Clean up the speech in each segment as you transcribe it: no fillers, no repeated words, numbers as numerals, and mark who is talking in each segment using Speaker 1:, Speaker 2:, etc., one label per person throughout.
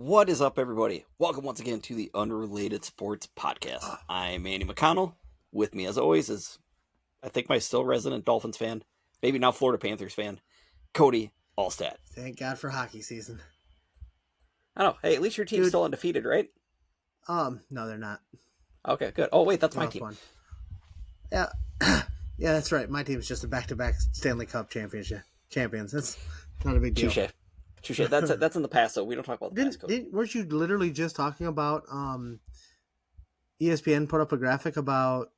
Speaker 1: What is up, everybody? Welcome once again to the Unrelated Sports Podcast. I'm Andy McConnell. With me, as always, is I think my still resident Dolphins fan, maybe now Florida Panthers fan, Cody Allstat.
Speaker 2: Thank God for hockey season.
Speaker 1: I know. Hey, at least your team's still undefeated, right?
Speaker 2: No, they're not.
Speaker 1: Okay, good. Oh, wait, that's my team.
Speaker 2: One. Yeah, yeah, that's right. My team's just a back-to-back Stanley Cup champions. That's not a big deal.
Speaker 1: Touche. That's in the past, so we don't talk about the past.
Speaker 2: Weren't you literally just talking about ESPN put up a graphic about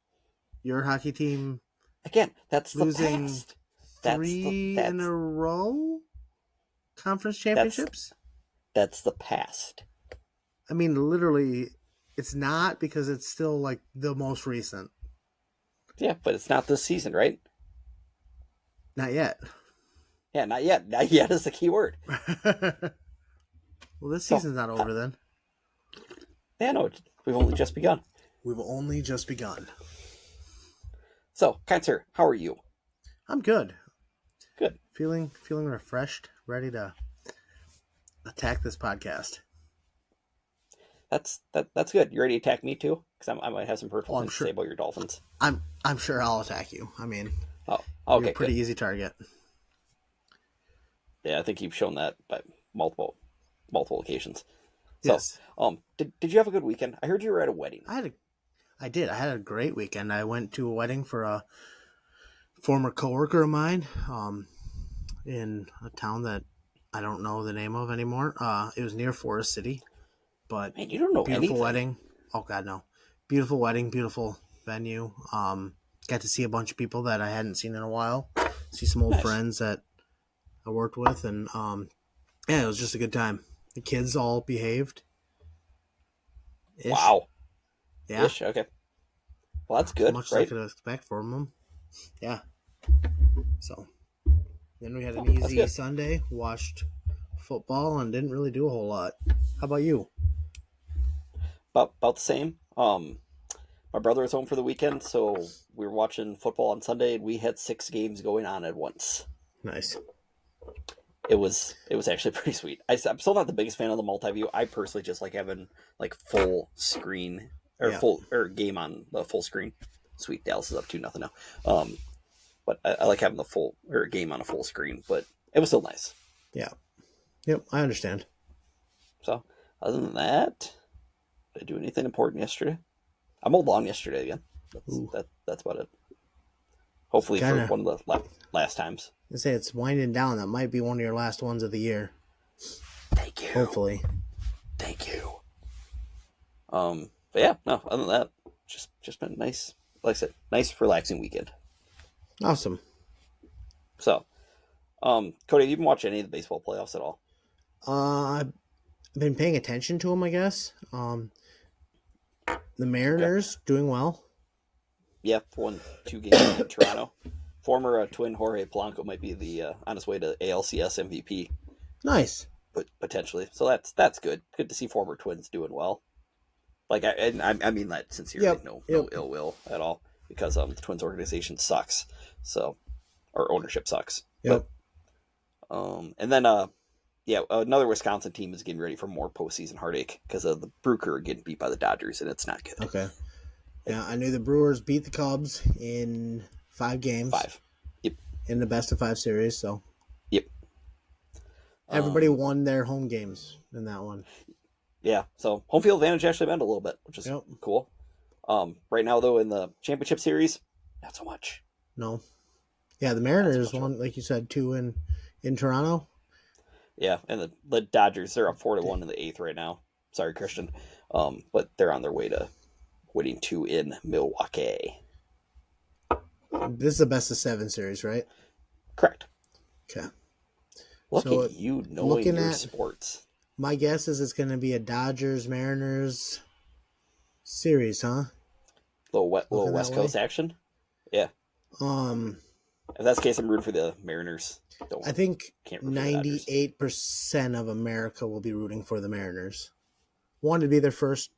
Speaker 2: your hockey team?
Speaker 1: Again, that's
Speaker 2: losing
Speaker 1: the past.
Speaker 2: Three in a row conference championships?
Speaker 1: That's the past.
Speaker 2: I mean, literally, it's not because it's still like the most recent.
Speaker 1: Yeah, but it's not this season, right?
Speaker 2: Not yet.
Speaker 1: Yeah, not yet. Not yet is the key word.
Speaker 2: Well, this season's not over then.
Speaker 1: Yeah, no, we've only just begun. So, kind sir, how are you?
Speaker 2: I'm good.
Speaker 1: Good.
Speaker 2: Feeling refreshed, ready to attack this podcast.
Speaker 1: That's good. You ready to attack me too? Because I might have some hurtful things to say about your Dolphins.
Speaker 2: I'm sure I'll attack you. I mean,
Speaker 1: okay,
Speaker 2: you're a pretty easy target.
Speaker 1: Yeah, I think you've shown that by multiple occasions.
Speaker 2: Yes.
Speaker 1: So, did you have a good weekend? I heard you were at a wedding.
Speaker 2: I did. I had a great weekend. I went to a wedding for a former coworker of mine, in a town that I don't know the name of anymore. It was near Forest City, but
Speaker 1: man, you don't know
Speaker 2: beautiful
Speaker 1: anything.
Speaker 2: Wedding. Oh God, no! Beautiful wedding, beautiful venue. Got to see a bunch of people that I hadn't seen in a while. See some old friends that I worked with, and yeah, it was just a good time. The kids all behaved. Ish.
Speaker 1: Wow.
Speaker 2: Yeah.
Speaker 1: Ish, okay. Well, that's good,
Speaker 2: as much
Speaker 1: right?
Speaker 2: as I could expect from them. Yeah. So then we had an easy Sunday, watched football, and didn't really do a whole lot. How about you?
Speaker 1: About the same. My brother was home for the weekend, so we were watching football on Sunday, and we had 6 games going on at once.
Speaker 2: Nice.
Speaker 1: It was actually pretty sweet. I'm still not the biggest fan of the multi-view. I personally just like having like full screen or game on the full screen. Sweet, Dallas is up 2-0 now. But I like having the full game on a full screen. But it was still nice.
Speaker 2: Yeah. Yep, I understand.
Speaker 1: So other than that, did I do anything important yesterday? I mowed lawn yesterday again. That's about it. Hopefully for one of the last times.
Speaker 2: I say it's winding down. That might be one of your last ones of the year.
Speaker 1: Thank you.
Speaker 2: Hopefully.
Speaker 1: Thank you. But yeah, no, other than that, just been nice. Like I said, nice relaxing weekend.
Speaker 2: Awesome.
Speaker 1: So, Cody, have you been watching any of the baseball playoffs at all?
Speaker 2: I've been paying attention to them, I guess. The Mariners doing well.
Speaker 1: Yeah, won 2 games in Toronto. Former Twin Jorge Polanco might be on his way to ALCS MVP.
Speaker 2: Nice,
Speaker 1: but potentially. So that's good. Good to see former Twins doing well. Like I mean that sincerely, no ill will at all, because the Twins organization sucks. So, or ownership sucks.
Speaker 2: Yep.
Speaker 1: But, and then another Wisconsin team is getting ready for more postseason heartache because of the Brew Crew getting beat by the Dodgers, and it's not good.
Speaker 2: Okay. Yeah, I knew the Brewers beat the Cubs in 5 games.
Speaker 1: 5. Yep.
Speaker 2: In the best-of-5 series, so.
Speaker 1: Yep.
Speaker 2: Everybody won their home games in that one.
Speaker 1: Yeah, so home field advantage actually meant a little bit, which is cool. Right now, though, in the championship series, not so much.
Speaker 2: No. Yeah, the Mariners won, like you said, 2 in Toronto.
Speaker 1: Yeah, and the Dodgers, they're up 4-1 in the 8th right now. Sorry, Christian. But they're on their way to winning 2 in Milwaukee.
Speaker 2: This is the best-of-7 series, right?
Speaker 1: Correct.
Speaker 2: Okay.
Speaker 1: Look at you knowing your sports.
Speaker 2: My guess is it's going to be a Dodgers-Mariners series, huh?
Speaker 1: Little West Coast action? Yeah. If that's the case, I'm rooting for the Mariners.
Speaker 2: I think 98% of America will be rooting for the Mariners. One, to be their first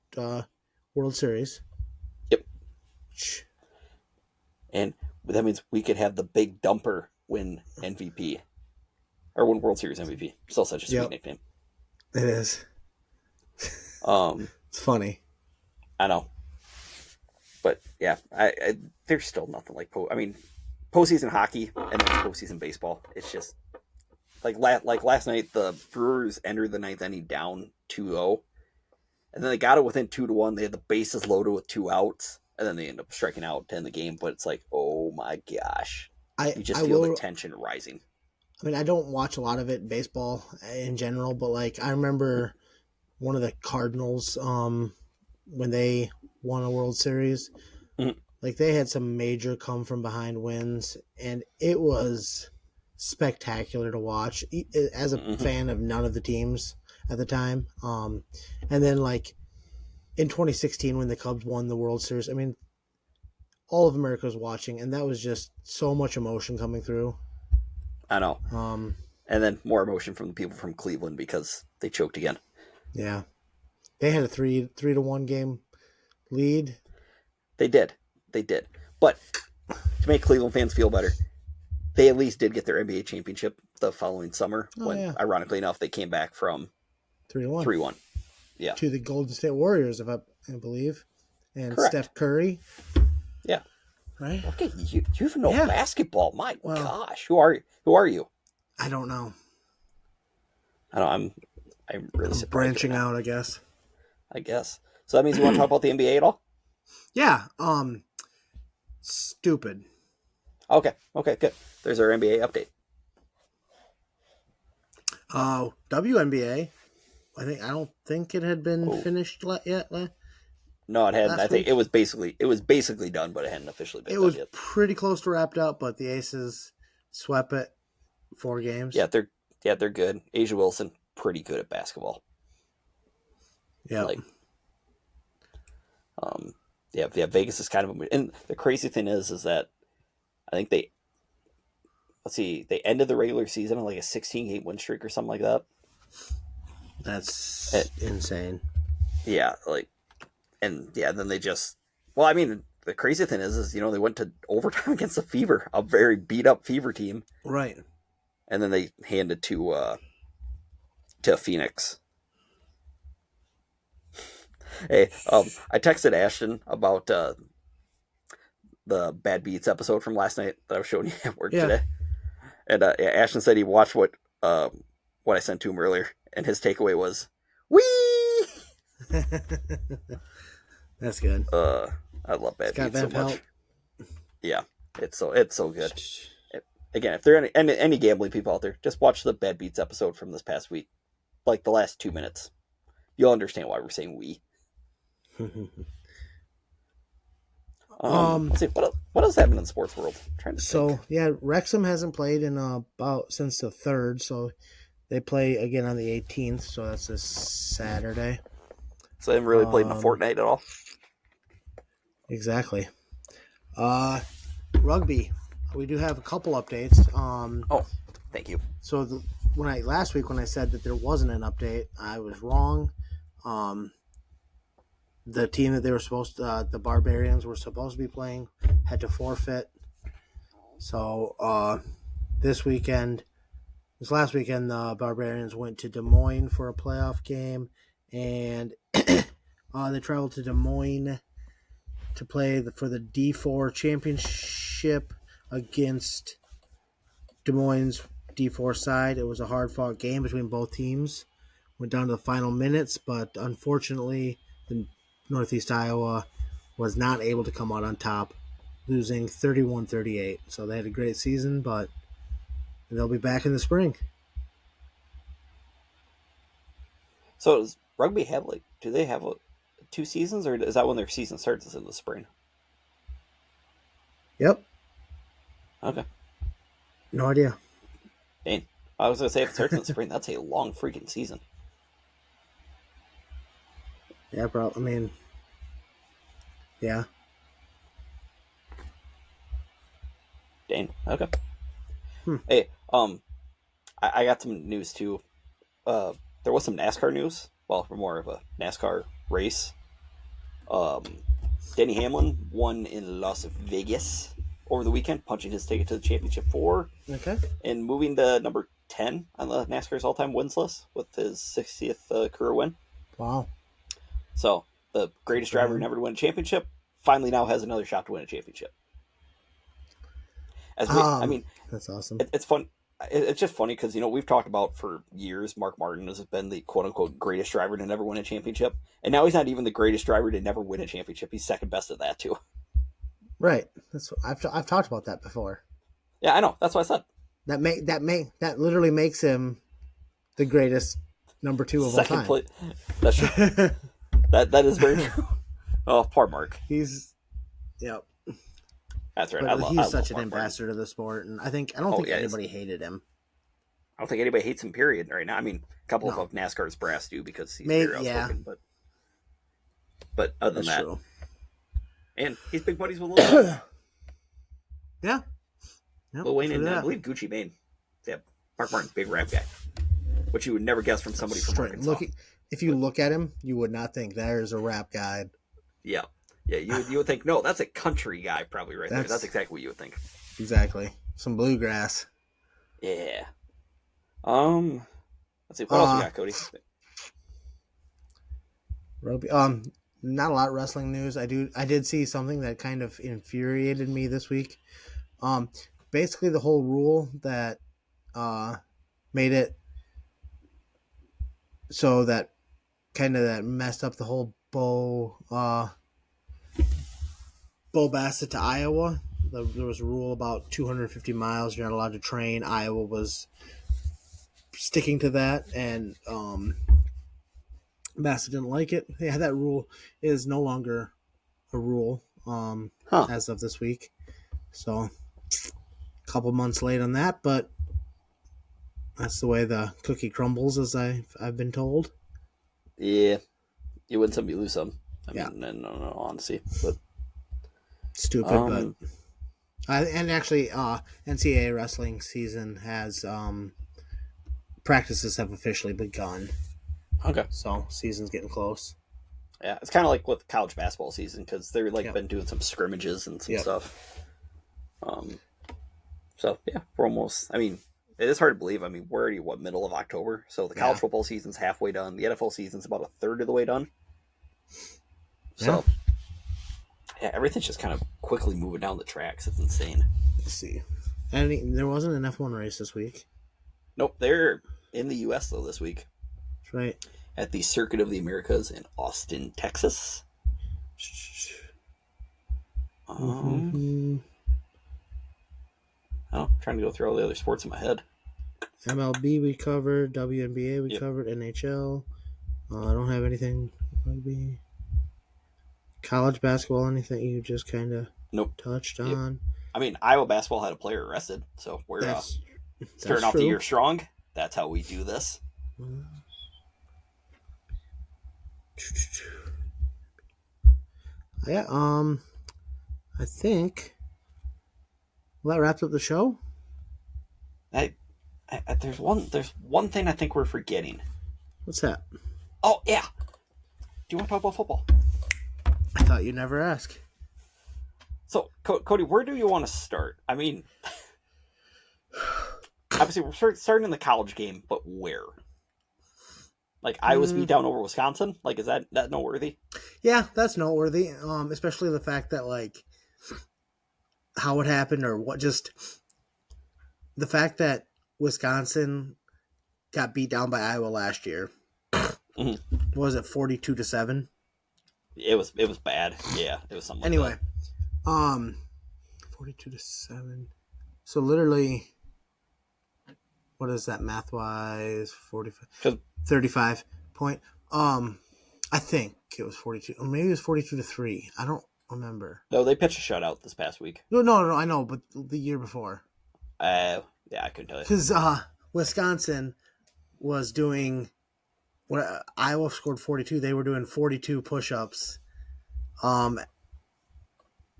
Speaker 2: World Series.
Speaker 1: Yep. And that means we could have the Big Dumper win MVP. Or win World Series MVP. Still such a sweet nickname.
Speaker 2: It is. It's funny.
Speaker 1: I know, but yeah, there's still nothing like postseason hockey and then postseason baseball. It's just like last night, the Brewers entered the ninth inning down 2-0, and then they got it within 2-1. They had the bases loaded with 2 outs, and then they end up striking out to end the game. But it's like, oh my gosh, you just feel the tension rising.
Speaker 2: I mean, I don't watch a lot of it, baseball in general, but like I remember one of the Cardinals, when they won a World Series, like they had some major come from behind wins, and it was spectacular to watch as a fan of none of the teams at the time. And then like in 2016 when the Cubs won the World Series, I mean, all of America was watching, and that was just so much emotion coming through.
Speaker 1: I know. And then more emotion from the people from Cleveland because they choked again.
Speaker 2: Yeah. They had a 3-1 game lead.
Speaker 1: They did. But to make Cleveland fans feel better, they at least did get their NBA championship the following summer ironically enough, they came back from 3-1. Yeah.
Speaker 2: To the Golden State Warriors, if I believe. And
Speaker 1: correct.
Speaker 2: Steph Curry.
Speaker 1: Yeah.
Speaker 2: Right?
Speaker 1: Okay, you even know basketball. My gosh. Who are you?
Speaker 2: I don't know.
Speaker 1: I'm really surprised.
Speaker 2: Branching out, I guess.
Speaker 1: So that means you want to talk about the NBA at all?
Speaker 2: Yeah. Stupid.
Speaker 1: Okay, good. There's our NBA update.
Speaker 2: WNBA. I don't think it had been finished yet.
Speaker 1: No, it hadn't. I think it was basically done, but it hadn't officially been done yet.
Speaker 2: It was pretty close to wrapped up, but the Aces swept it 4 games.
Speaker 1: Yeah, they're good. Asia Wilson, pretty good at basketball.
Speaker 2: Yeah.
Speaker 1: Vegas is kind of and the crazy thing is that I think they ended the regular season on like a 16-game win streak or something like that.
Speaker 2: That's insane.
Speaker 1: Yeah, then they just the crazy thing is they went to overtime against the Fever, a very beat up Fever team.
Speaker 2: Right.
Speaker 1: And then they handed to Phoenix. Hey, I texted Ashton about the Bad Beats episode from last night that I was showing you at work today. And Ashton said he watched what I sent to him earlier, and his takeaway was, "Wee."
Speaker 2: That's good.
Speaker 1: I love Bad Beats so much. Yeah, it's so good. Again, if there are any gambling people out there, just watch the Bad Beats episode from this past week, like the last 2 minutes. You'll understand why we're saying "we." Let's see what else happened in the sports world. I'm trying to think.
Speaker 2: Wrexham hasn't played in since the 3rd, so they play again on the 18th, so that's this Saturday.
Speaker 1: So they haven't really played in a fortnight at all.
Speaker 2: Exactly. Rugby, we do have a couple updates.
Speaker 1: Thank you.
Speaker 2: So last week when I said that there wasn't an update, I was wrong. The team that they were the Barbarians were supposed to be playing, had to forfeit. So this last weekend, the Barbarians went to Des Moines for a playoff game, and they traveled to Des Moines to play for the D4 championship against Des Moines' D4 side. It was a hard-fought game between both teams. Went down to the final minutes, but unfortunately, the Northeast Iowa was not able to come out on top, losing 31-38. So they had a great season, but they'll be back in the spring.
Speaker 1: So does rugby have do they have 2 seasons, or is that when their season starts is in the spring?
Speaker 2: Yep.
Speaker 1: Okay.
Speaker 2: No idea.
Speaker 1: Dang. I was going to say if it starts in the spring, that's a long freaking season.
Speaker 2: Yeah, probably. I mean, yeah.
Speaker 1: Dang. Okay. Hey, I got some news too. There was some NASCAR news. Well, more of a NASCAR race. Denny Hamlin won in Las Vegas over the weekend, punching his ticket to the championship 4.
Speaker 2: Okay.
Speaker 1: And moving to number 10 on the NASCAR's all-time wins list with his 60th career win.
Speaker 2: Wow.
Speaker 1: So the greatest driver who never to win a championship finally now has another shot to win a championship. I mean,
Speaker 2: That's awesome.
Speaker 1: it's fun. It's just funny because we've talked about for years Mark Martin has been the quote unquote greatest driver to never win a championship, and now he's not even the greatest driver to never win a championship. He's second best at that too.
Speaker 2: Right. That's I've talked about that before.
Speaker 1: Yeah, I know. That's what I said.
Speaker 2: That literally makes him the greatest number 2 of
Speaker 1: Second
Speaker 2: all time.
Speaker 1: place. That's true. that is very true. Oh, poor Mark.
Speaker 2: He's yep.
Speaker 1: That's right.
Speaker 2: But he's such an
Speaker 1: Mark
Speaker 2: ambassador to the sport, and I don't think anybody hated him.
Speaker 1: I don't think anybody hates him. Period. Right now, I mean, a couple of NASCAR's brass do because he's very outspoken. Yeah. But other than that, true. And he's big buddies with Lil Wayne.
Speaker 2: Yeah.
Speaker 1: Yep, Lil Wayne and I believe Gucci Mane. Yeah, Mark Martin's big rap guy, which you would never guess from somebody from Arkansas.
Speaker 2: If you look at him, you would not think there's a rap guy.
Speaker 1: Yeah. Yeah, you would think, no, that's a country guy probably right there. That's exactly what you would think.
Speaker 2: Exactly. Some bluegrass.
Speaker 1: Yeah. Let's see. What else we got, Cody?
Speaker 2: Rugby. Not a lot of wrestling news. I did see something that kind of infuriated me this week. Basically the whole rule that made it so that kind of that messed up the whole Bo Bassett to Iowa. There was a rule about 250 miles. You're not allowed to train. Iowa was sticking to that, and Bassett didn't like it. Yeah, that rule is no longer a rule as of this week. So, a couple months late on that, but that's the way the cookie crumbles, as I've been told.
Speaker 1: Yeah, you win some, you lose some. I mean, no, honestly, but
Speaker 2: stupid. But and actually, NCAA wrestling season has practices have officially begun.
Speaker 1: Okay,
Speaker 2: so season's getting close.
Speaker 1: Yeah, it's kind of like with college basketball season because they're been doing some scrimmages and some stuff. So yeah, we're almost. I mean, it is hard to believe. I mean, we're already middle of October, so the college football season's halfway done. The NFL season's about a third of the way done. So yeah, everything's just kind of quickly moving down the tracks. It's insane.
Speaker 2: Let's see. And there wasn't an F1 race this week.
Speaker 1: Nope, they're in the U.S. though this week.
Speaker 2: That's right.
Speaker 1: At the Circuit of the Americas in Austin, Texas. I'm trying to go through all the other sports in my head.
Speaker 2: MLB we covered, WNBA we covered, NHL. I don't have anything. Rugby. College basketball, anything you just kind of touched on.
Speaker 1: I mean, Iowa basketball had a player arrested, so we're starting off the year strong. That's how we do this.
Speaker 2: Yeah, I think that wraps up the show.
Speaker 1: There's one thing I think we're forgetting.
Speaker 2: What's that?
Speaker 1: Oh yeah. Do you want to talk about football?
Speaker 2: I thought you'd never ask.
Speaker 1: So, Cody, where do you want to start? I mean, obviously we're starting in the college game, but where? Like Iowa's beat down over Wisconsin? Like, is that noteworthy?
Speaker 2: Yeah, that's noteworthy. Especially the fact that like how it happened or what just the fact that Wisconsin got beat down by Iowa last year. Mm-hmm. What was it 42-7?
Speaker 1: It was bad. Yeah, it was something.
Speaker 2: Anyway,
Speaker 1: like
Speaker 2: 42-7. So literally, what is that math wise? 35 point. I think it was 42, or maybe it was 42-3. I don't remember.
Speaker 1: No, they pitched a shutout this past week.
Speaker 2: No, I know, but the year before.
Speaker 1: Yeah, I couldn't tell you.
Speaker 2: Because Wisconsin was doing when Iowa scored 42. They were doing 42 push-ups,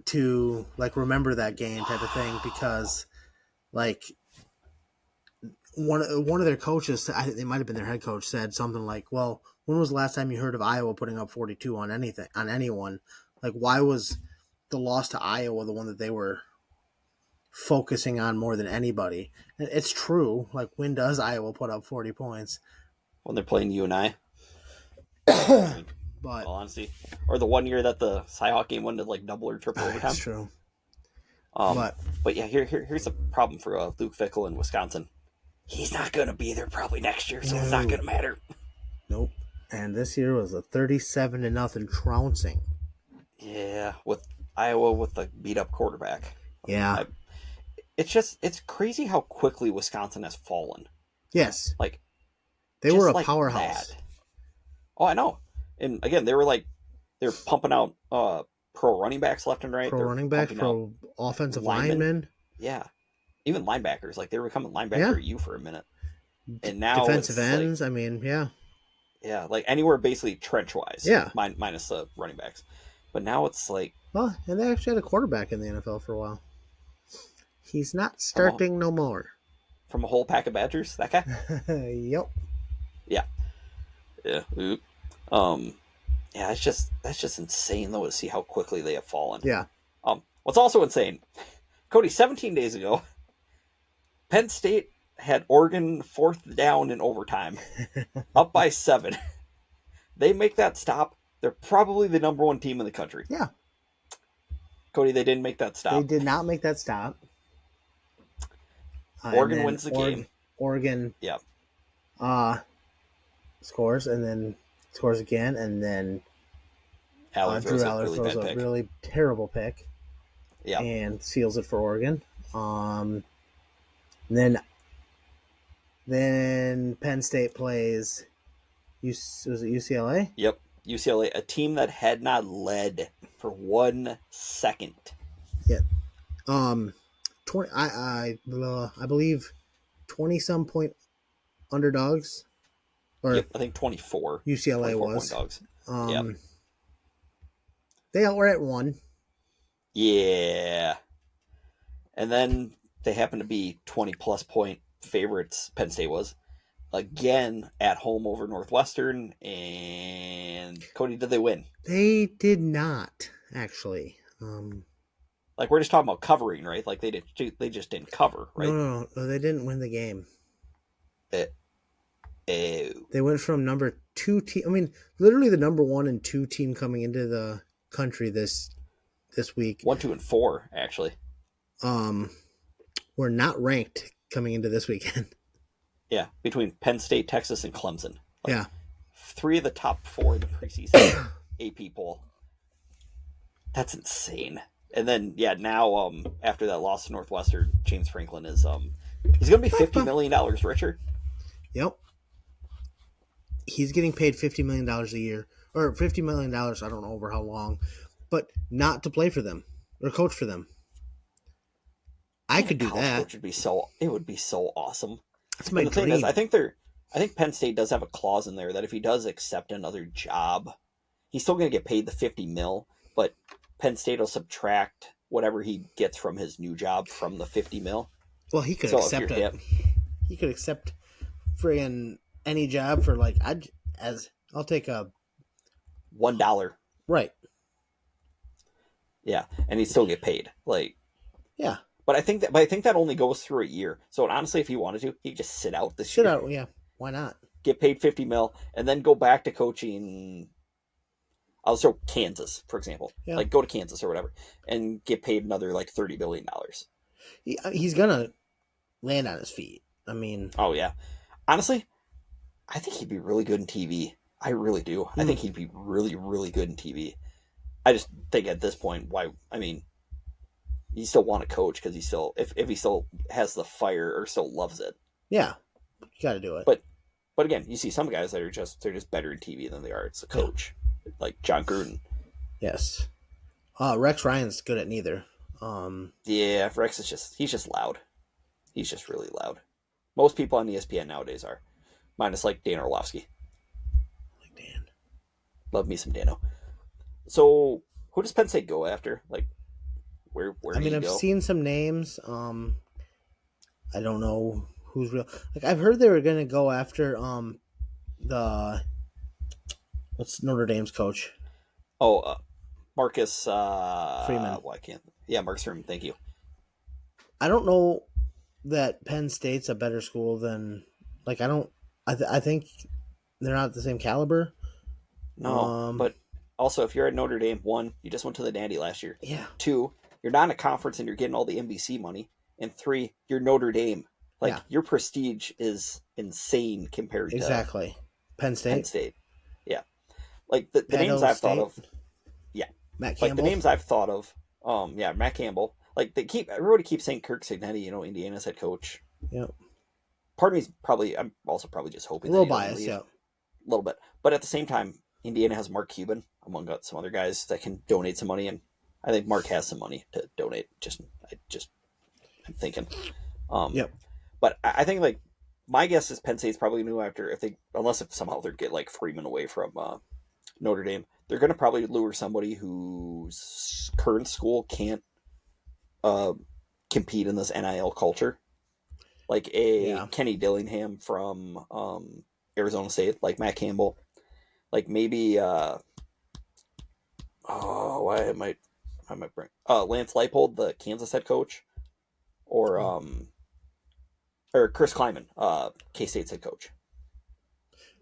Speaker 2: to like remember that game type of thing because, like. One of their coaches, it might have been their head coach, said something like, "Well, when was the last time you heard of Iowa putting up 42 on anyone? Like, why was the loss to Iowa the one that they were focusing on more than anybody?" And it's true. Like, when does Iowa put up 40 points?
Speaker 1: When they're playing UNI. I mean,
Speaker 2: But
Speaker 1: all honesty, or the one year that the Cyhawk game went to like double or triple overtime.
Speaker 2: that's true.
Speaker 1: But yeah, here's a problem for Luke Fickell in Wisconsin. He's not going to be there probably next year, so it's not going to matter.
Speaker 2: Nope. And this year was a 37-0 trouncing.
Speaker 1: Yeah, with Iowa with the beat up quarterback.
Speaker 2: Yeah.
Speaker 1: It's crazy how quickly Wisconsin has fallen.
Speaker 2: Yes.
Speaker 1: Like
Speaker 2: they were a powerhouse.
Speaker 1: That. Oh, I know. And again, they're pumping out pro running backs left and right.
Speaker 2: Pro running backs, pro offensive linemen.
Speaker 1: Yeah. Even linebackers. Like they were becoming linebacker at you for a minute. And now
Speaker 2: defensive ends, I mean, yeah.
Speaker 1: Yeah, like anywhere basically trench wise.
Speaker 2: Yeah.
Speaker 1: Minus the running backs. But now it's like,
Speaker 2: well, and they actually had a quarterback in the NFL for a while. He's not starting no more.
Speaker 1: From a whole pack of Badgers, that guy?
Speaker 2: Yep.
Speaker 1: Yeah. Yeah. Yeah, that's just insane though to see how quickly they have fallen.
Speaker 2: Yeah.
Speaker 1: What's also insane, Cody, 17 days ago, Penn State had Oregon 4th down in overtime, up by 7. They make that stop. They're probably the number 1 team in the country.
Speaker 2: Yeah.
Speaker 1: Cody, they didn't make that stop.
Speaker 2: They did not make that stop.
Speaker 1: Oregon wins the game.
Speaker 2: Oregon scores and then scores again, and then Drew Aller throws a really terrible pick.
Speaker 1: Yeah.
Speaker 2: And seals it for Oregon. Then Penn State plays was it UCLA?
Speaker 1: Yep. UCLA, a team that had not led for 1 second.
Speaker 2: Yeah. 20 I believe 20-some point underdogs. Or
Speaker 1: yep, I think 24.
Speaker 2: UCLA
Speaker 1: 24
Speaker 2: was.
Speaker 1: Point dogs. Yep.
Speaker 2: They were at 1.
Speaker 1: Yeah. And then they happened to be 20-plus point favorites, Penn State was. Again, at home over Northwestern. And, Cody, did they win?
Speaker 2: They did not, actually.
Speaker 1: Like, we're just talking about covering, right? Like, they just didn't cover, right?
Speaker 2: No, they didn't win the game. They went from number 2 team. I mean, literally the number 1 and 2 team coming into the country this week.
Speaker 1: 1, 2, and 4, actually.
Speaker 2: Were not ranked coming into this weekend.
Speaker 1: Yeah, between Penn State, Texas, and Clemson.
Speaker 2: Like, yeah.
Speaker 1: 3 of the top 4 in the preseason AP poll. That's insane. And then, yeah, now after that loss to Northwestern, James Franklin is he's going to be $50 million richer.
Speaker 2: Yep. He's getting paid $50 million a year, or $50 million. I don't know over how long, but not to play for them or coach for them. I could do that.
Speaker 1: Coach would be so awesome.
Speaker 2: That's my dream.
Speaker 1: Thing is, I think Penn State does have a clause in there that if he does accept another job, he's still going to get paid the $50 million, but Penn State will subtract whatever he gets from his new job from the $50 million.
Speaker 2: Well, he could accept it. He could accept friggin' any job for I'll take a
Speaker 1: $1.
Speaker 2: Right.
Speaker 1: Yeah, and he'd still get paid.
Speaker 2: Yeah.
Speaker 1: But I think that only goes through a year. So honestly, if he wanted to, he could just sit out this year.
Speaker 2: Sit out, yeah. Why not?
Speaker 1: Get paid $50 million and then go back to coaching. I'll throw Kansas, for example.
Speaker 2: Yeah.
Speaker 1: Go to Kansas or whatever and get paid another $30 billion.
Speaker 2: He's gonna land on his feet. I mean,
Speaker 1: oh yeah. Honestly, I think he'd be really good in TV. I really do. I think he'd be really, really good in TV. I just think at this point, why? I mean, you still want to coach because he still, if he still has the fire or still loves it.
Speaker 2: Yeah, you got to do it.
Speaker 1: But again, you see some guys that are just better in TV than they are as a coach, like John Gruden.
Speaker 2: Yes. Rex Ryan's good at neither.
Speaker 1: Yeah, Rex is he's just loud. He's just really loud. Most people on ESPN nowadays are, minus Dan Orlovsky.
Speaker 2: Like Dan.
Speaker 1: Love me some Dano. So, who does Penn State go after? Where
Speaker 2: I mean,
Speaker 1: do you
Speaker 2: I've
Speaker 1: go?
Speaker 2: seen some names. I don't know who's real. I've heard they were gonna go after what's Notre Dame's coach?
Speaker 1: Oh, Marcus
Speaker 2: Freeman.
Speaker 1: Well, I can't. Yeah, Marcus Freeman. Thank you.
Speaker 2: I don't know that Penn State's a better school than I think they're not the same caliber.
Speaker 1: No, but also if you're at Notre Dame, one, you just went to the Natty last year.
Speaker 2: Yeah.
Speaker 1: Two, you're not in a conference and you're getting all the NBC money. And three, you're Notre Dame. Like your prestige is insane compared to
Speaker 2: Penn State.
Speaker 1: Penn State. Yeah. Like the names I've thought of. Yeah.
Speaker 2: Matt Campbell.
Speaker 1: Like the names I've thought of. Yeah, Matt Campbell. Like everybody keeps saying Kirk Cignetti, Indiana's head coach.
Speaker 2: Yep.
Speaker 1: Part of me I'm also probably just hoping
Speaker 2: a little biased, yeah.
Speaker 1: A little bit. But at the same time, Indiana has Mark Cuban, among some other guys that can donate some money, and I think Mark has some money to donate. I'm thinking.
Speaker 2: Yep.
Speaker 1: But I think like my guess is Penn State's probably going to go after unless somehow they get like Freeman away from Notre Dame, they're going to probably lure somebody whose current school can't compete in this NIL culture, like Kenny Dillingham from Arizona State, like Matt Campbell, like maybe I might bring Lance Leipold, the Kansas head coach, or Chris Kleiman, K-State's head coach.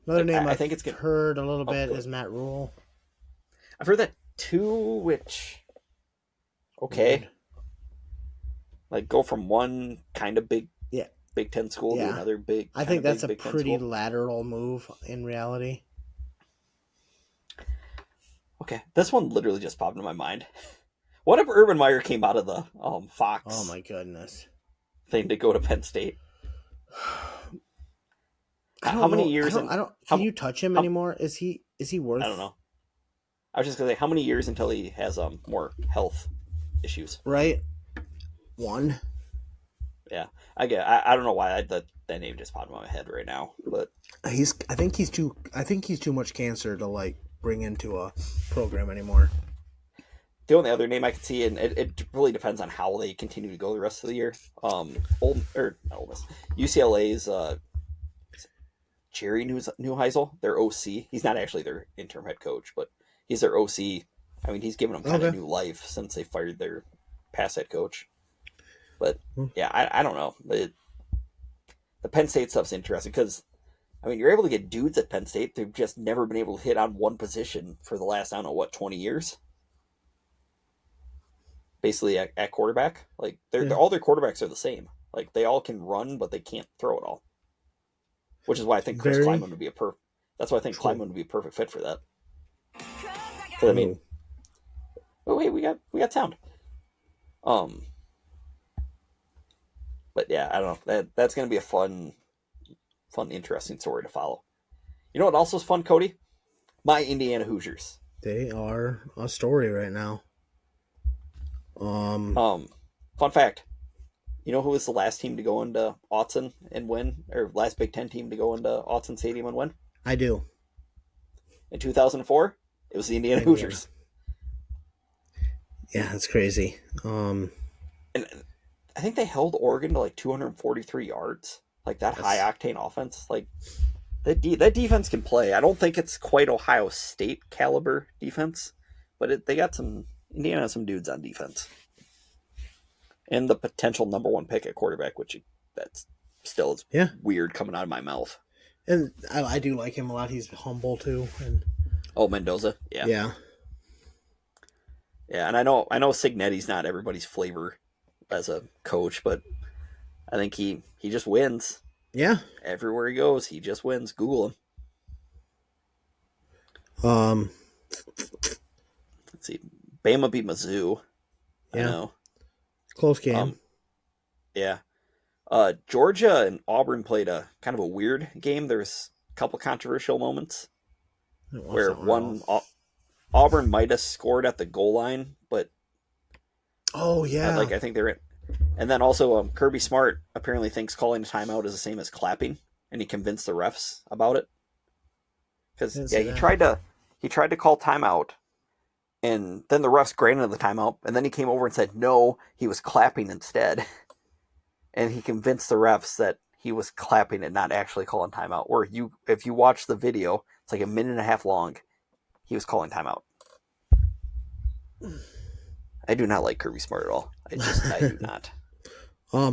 Speaker 2: Another name I think it's heard a little bit is Matt Rule.
Speaker 1: I've heard that too, which okay. Like go from one kind of Big Ten school to another big.
Speaker 2: I think that's a pretty lateral move in reality.
Speaker 1: Okay, this one literally just popped into my mind. What if Urban Meyer came out of the Fox?
Speaker 2: Oh my goodness!
Speaker 1: Thing to go to Penn State.
Speaker 2: How many years? Can you touch him anymore? Is he worth?
Speaker 1: I don't know. I was just gonna say, how many years until he has more health issues?
Speaker 2: Right. One.
Speaker 1: Yeah, I don't know why that name just popped in my head right now, but
Speaker 2: I think he's too much cancer to like bring into a program anymore.
Speaker 1: The only other name I could see, and it really depends on how they continue to go the rest of the year. UCLA's Jerry Neuheisel, their OC. He's not actually their interim head coach, but he's their OC. I mean, he's given them kind of new life since they fired their past head coach. But yeah, I don't know. The Penn State stuff's interesting because, I mean, you're able to get dudes at Penn State. They've just never been able to hit on one position for the last, 20 years. Basically at quarterback. Like, all their quarterbacks are the same. Like, they all can run, but they can't throw it all. Which is why I think Kleiman would be Kleiman would be a perfect fit for that. Because, I mean... Oh, wait, we got sound. But yeah, I don't know. That's going to be a fun, interesting story to follow. You know what also is fun, Cody? My Indiana Hoosiers.
Speaker 2: They are a story right now.
Speaker 1: Fun fact. You know who was the last team to go into Autzen and win? Or last Big Ten team to go into Autzen Stadium and win?
Speaker 2: I do.
Speaker 1: In 2004, it was the Indiana Hoosiers.
Speaker 2: Yeah, that's crazy.
Speaker 1: And I think they held Oregon to like 243 yards. Like that high-octane offense. Like that defense can play. I don't think it's quite Ohio State caliber defense, but they got Indiana has some dudes on defense. And the potential number one pick at quarterback, which that's still is weird coming out of my mouth.
Speaker 2: And I do like him a lot. He's humble too. And
Speaker 1: Mendoza, yeah.
Speaker 2: Yeah,
Speaker 1: and I know Cignetti's not everybody's flavor as a coach, but I think he just wins.
Speaker 2: Yeah.
Speaker 1: Everywhere he goes, he just wins. Google him. Let's see. Bama beat Mizzou.
Speaker 2: Yeah.
Speaker 1: I know.
Speaker 2: Close game.
Speaker 1: Yeah. Georgia and Auburn played a kind of a weird game. There's a couple controversial moments where Auburn might have scored at the goal line, but
Speaker 2: I
Speaker 1: think they're in. And then also Kirby Smart apparently thinks calling a timeout is the same as clapping, and he convinced the refs about it. Because he tried to call timeout, and then the refs granted the timeout, and then he came over and said no, he was clapping instead. And he convinced the refs that he was clapping and not actually calling timeout. Or if you watch the video, it's like a minute and a half long. He was calling timeout. I do not like Kirby Smart at all. I do not.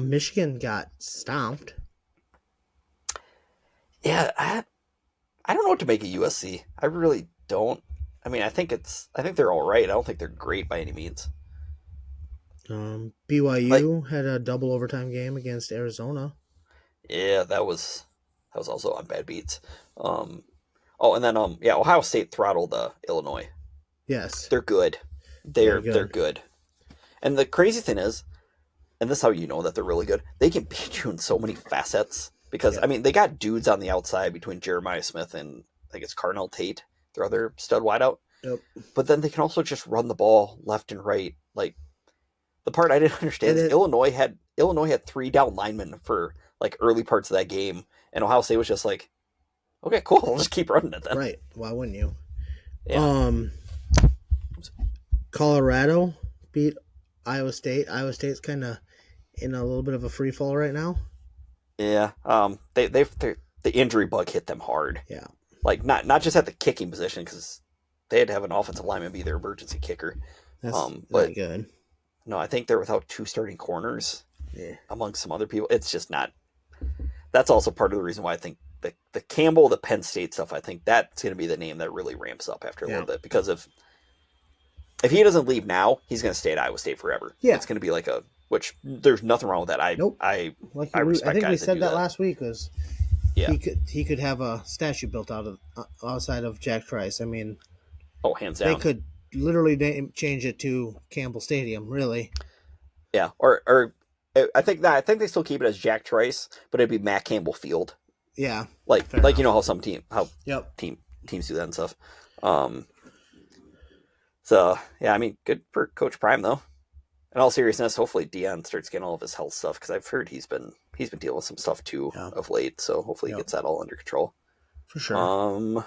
Speaker 2: Michigan got stomped.
Speaker 1: Yeah, I don't know what to make of USC. I really don't. I mean, I think they're all right. I don't think they're great by any means. Like,
Speaker 2: BYU had a double overtime game against Arizona.
Speaker 1: yeah, that was also on bad beats. Oh, and then yeah, Ohio State throttled Illinois.
Speaker 2: Yes,
Speaker 1: They're good.
Speaker 2: very
Speaker 1: They're
Speaker 2: good.
Speaker 1: good. And the crazy thing is, and this is how you know that they're really good. They can beat you in so many facets because
Speaker 2: Yep.
Speaker 1: I mean they got dudes on the outside between Jeremiah Smith and I think it's Carnell Tate, their other stud wideout.
Speaker 2: Yep.
Speaker 1: But then they can also just run the ball left and right. Like the part I didn't understand
Speaker 2: And
Speaker 1: is
Speaker 2: it,
Speaker 1: Illinois had 3 down linemen for like early parts of that game, and Ohio State was just like, okay, cool, we'll just keep running it then.
Speaker 2: right. Why wouldn't you?
Speaker 1: Yeah.
Speaker 2: Colorado beat Iowa State. Iowa State's kind of in a little bit of a free fall right now.
Speaker 1: Yeah. The injury bug hit them hard.
Speaker 2: Yeah.
Speaker 1: Like not just at the kicking position because they had to have an offensive lineman be their emergency kicker.
Speaker 2: That's
Speaker 1: But
Speaker 2: not good.
Speaker 1: no, I think they're without 2 starting corners
Speaker 2: Yeah.
Speaker 1: among some other people. It's just not. That's also part of the reason why I think the Campbell, the Penn State stuff. I think that's going to be the name that really ramps up after a little bit because if he doesn't leave now, he's going to stay at Iowa State forever.
Speaker 2: Yeah.
Speaker 1: It's going to be like which there's nothing wrong with that.
Speaker 2: Nope.
Speaker 1: I
Speaker 2: I
Speaker 1: respect
Speaker 2: think we
Speaker 1: guys
Speaker 2: said
Speaker 1: do
Speaker 2: that last week was
Speaker 1: Yeah.
Speaker 2: he could have a statue built outside of Jack Trice. I mean,
Speaker 1: Oh, hands down.
Speaker 2: they could literally change it to Campbell Stadium, really.
Speaker 1: Yeah, or I think they still keep it as Jack Trice, but it'd be Matt Campbell Field.
Speaker 2: Yeah.
Speaker 1: Like
Speaker 2: enough.
Speaker 1: you know how
Speaker 2: Yep.
Speaker 1: teams do that and stuff. So yeah, I mean, good for Coach Prime though. In all seriousness, hopefully Dion starts getting all of his health stuff because I've heard he's been dealing with some stuff too of late. So hopefully he gets that all under control.
Speaker 2: For sure.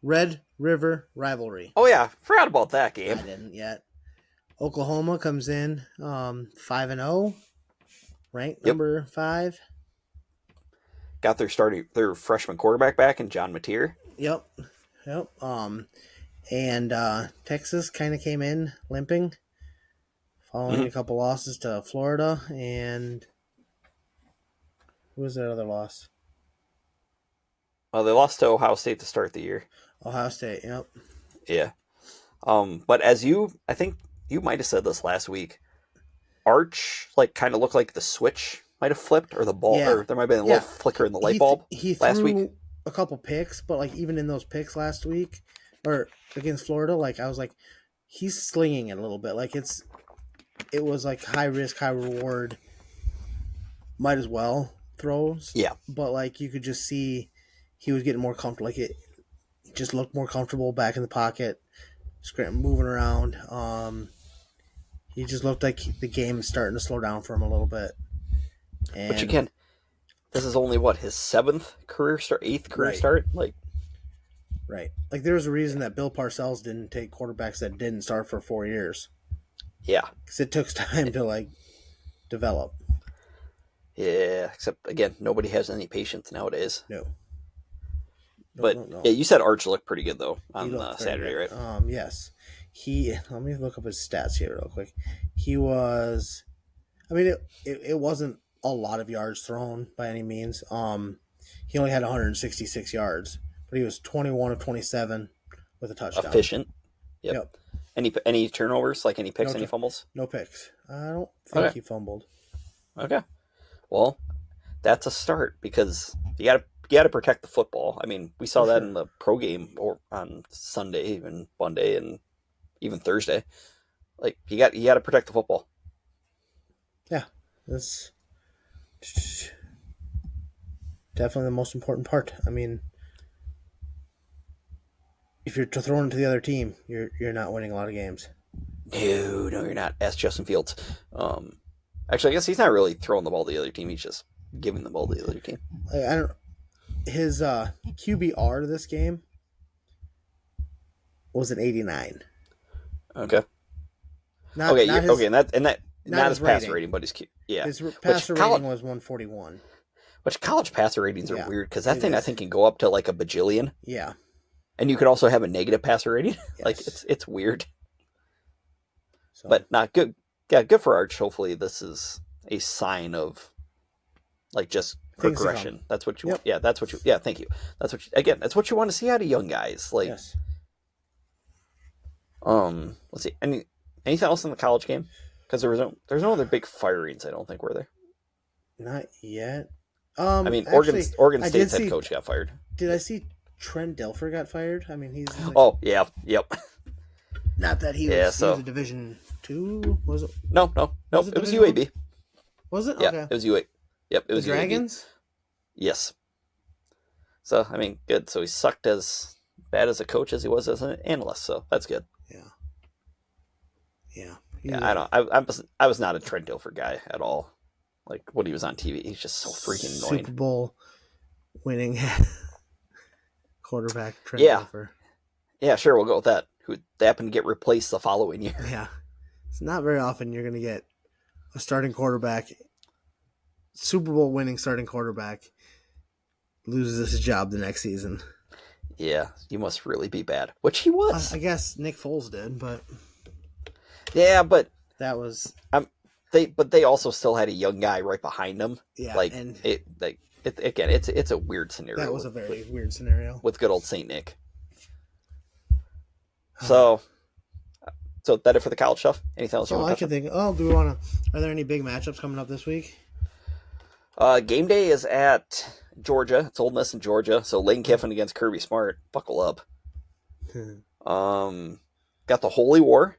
Speaker 2: Red River rivalry.
Speaker 1: Oh yeah, forgot about that game.
Speaker 2: I didn't yet. Oklahoma comes in 5-0, ranked number 5.
Speaker 1: Got their freshman quarterback back in John Mateer.
Speaker 2: Yep. And Texas kind of came in limping, following a couple losses to Florida, and who was that other loss?
Speaker 1: Well, they lost to Ohio State to start the year.
Speaker 2: Ohio State. Yep.
Speaker 1: Yeah. But I think you might have said this last week. Arch kind of looked like the switch might have flipped, or the ball, or there might have been a little flicker in the light bulb last week.
Speaker 2: A couple picks, but even in those picks last week or against Florida, I was like, he's slinging it a little bit. It was high risk, high reward. Might as well throws.
Speaker 1: Yeah.
Speaker 2: But you could just see he was getting more comfortable. It just looked more comfortable back in the pocket, moving around. He just looked like the game is starting to slow down for him a little bit.
Speaker 1: Which again, this is only his 8th career start.
Speaker 2: Right. There's a reason that Bill Parcells didn't take quarterbacks that didn't start for 4 years.
Speaker 1: Yeah.
Speaker 2: Because it took time to develop.
Speaker 1: Yeah. Except again, nobody has any patience nowadays.
Speaker 2: No.
Speaker 1: But yeah, you said Arch looked pretty good though on Saturday,
Speaker 2: good.
Speaker 1: Right?
Speaker 2: Yes. Let me look up his stats here real quick. He was, I mean, it wasn't a lot of yards thrown by any means. He only had 166 yards, but he was 21 of 27 with a touchdown.
Speaker 1: Efficient. Yep. Any turnovers? Any picks? Any fumbles?
Speaker 2: No picks. I don't think he fumbled.
Speaker 1: Okay. Well, that's a start because you got to protect the football. I mean, we saw that in the pro game or on Sunday and Monday and even Thursday. You got to protect the football.
Speaker 2: Yeah, that's definitely the most important part. I mean, if you're throwing it to the other team, you're not winning a lot of games.
Speaker 1: No, you're not. Ask Justin Fields. Actually, I guess he's not really throwing the ball to the other team. He's just giving the ball to the other team.
Speaker 2: His QBR this game was an 89.
Speaker 1: Okay.
Speaker 2: Not
Speaker 1: his passer rating, but his
Speaker 2: his passer rating was 141.
Speaker 1: Which college passer ratings are weird because that thing I think can go up to a bajillion.
Speaker 2: Yeah.
Speaker 1: And you could also have a negative passer rating.
Speaker 2: Yes.
Speaker 1: It's weird.
Speaker 2: So.
Speaker 1: But not good. Yeah, good for Arch. Hopefully this is a sign of like just
Speaker 2: Things to
Speaker 1: progression.
Speaker 2: come.
Speaker 1: That's what you
Speaker 2: Yep.
Speaker 1: want. Yeah, that's what you. Yeah, thank you. That's what you want to see out of young guys. Like,
Speaker 2: Yes.
Speaker 1: let's see. Anything else in the college game? Because there's no other big firings. I don't think were there.
Speaker 2: Not yet.
Speaker 1: I mean,
Speaker 2: Actually,
Speaker 1: Oregon
Speaker 2: I did
Speaker 1: State's head
Speaker 2: see.
Speaker 1: coach got fired.
Speaker 2: Did I see Trent Dilfer got fired? I mean, he's like,
Speaker 1: Oh yeah, yep.
Speaker 2: not that he
Speaker 1: Yeah,
Speaker 2: was. He was a Division II. Was it?
Speaker 1: No.
Speaker 2: Was
Speaker 1: It was
Speaker 2: Division
Speaker 1: UAB.
Speaker 2: Was it?
Speaker 1: Yeah,
Speaker 2: Okay.
Speaker 1: it was UAB. Yep, it
Speaker 2: The
Speaker 1: was UAB.
Speaker 2: Dragons.
Speaker 1: Yes. So I mean, good. So he sucked as bad as a coach as he was as an analyst. So that's good.
Speaker 2: Yeah. Yeah.
Speaker 1: Yeah, I was not a Trent Dilfer guy at all. Like when he was on TV, he's just so freaking annoying.
Speaker 2: Super Bowl winning quarterback Trent
Speaker 1: Yeah.
Speaker 2: Dilfer.
Speaker 1: Yeah, sure, we'll go with that. Who happened to get replaced the following year.
Speaker 2: Yeah. It's not very often you're going to get a starting quarterback, Super Bowl winning starting quarterback, loses his job the next season.
Speaker 1: Yeah, you must really be bad. Which he was.
Speaker 2: I guess Nick Foles did, but
Speaker 1: yeah, but
Speaker 2: that was
Speaker 1: they also still had a young guy right behind him.
Speaker 2: yeah,
Speaker 1: like
Speaker 2: and
Speaker 1: it's a weird scenario.
Speaker 2: that was a very weird scenario
Speaker 1: with good old Saint Nick. So that it for the college stuff. Anything else?
Speaker 2: I can think. Oh, do we want to? Are there any big matchups coming up this week?
Speaker 1: Game day is at Georgia. It's Ole Miss in Georgia. So Lane Kiffin against Kirby Smart. Buckle up. Got the Holy War.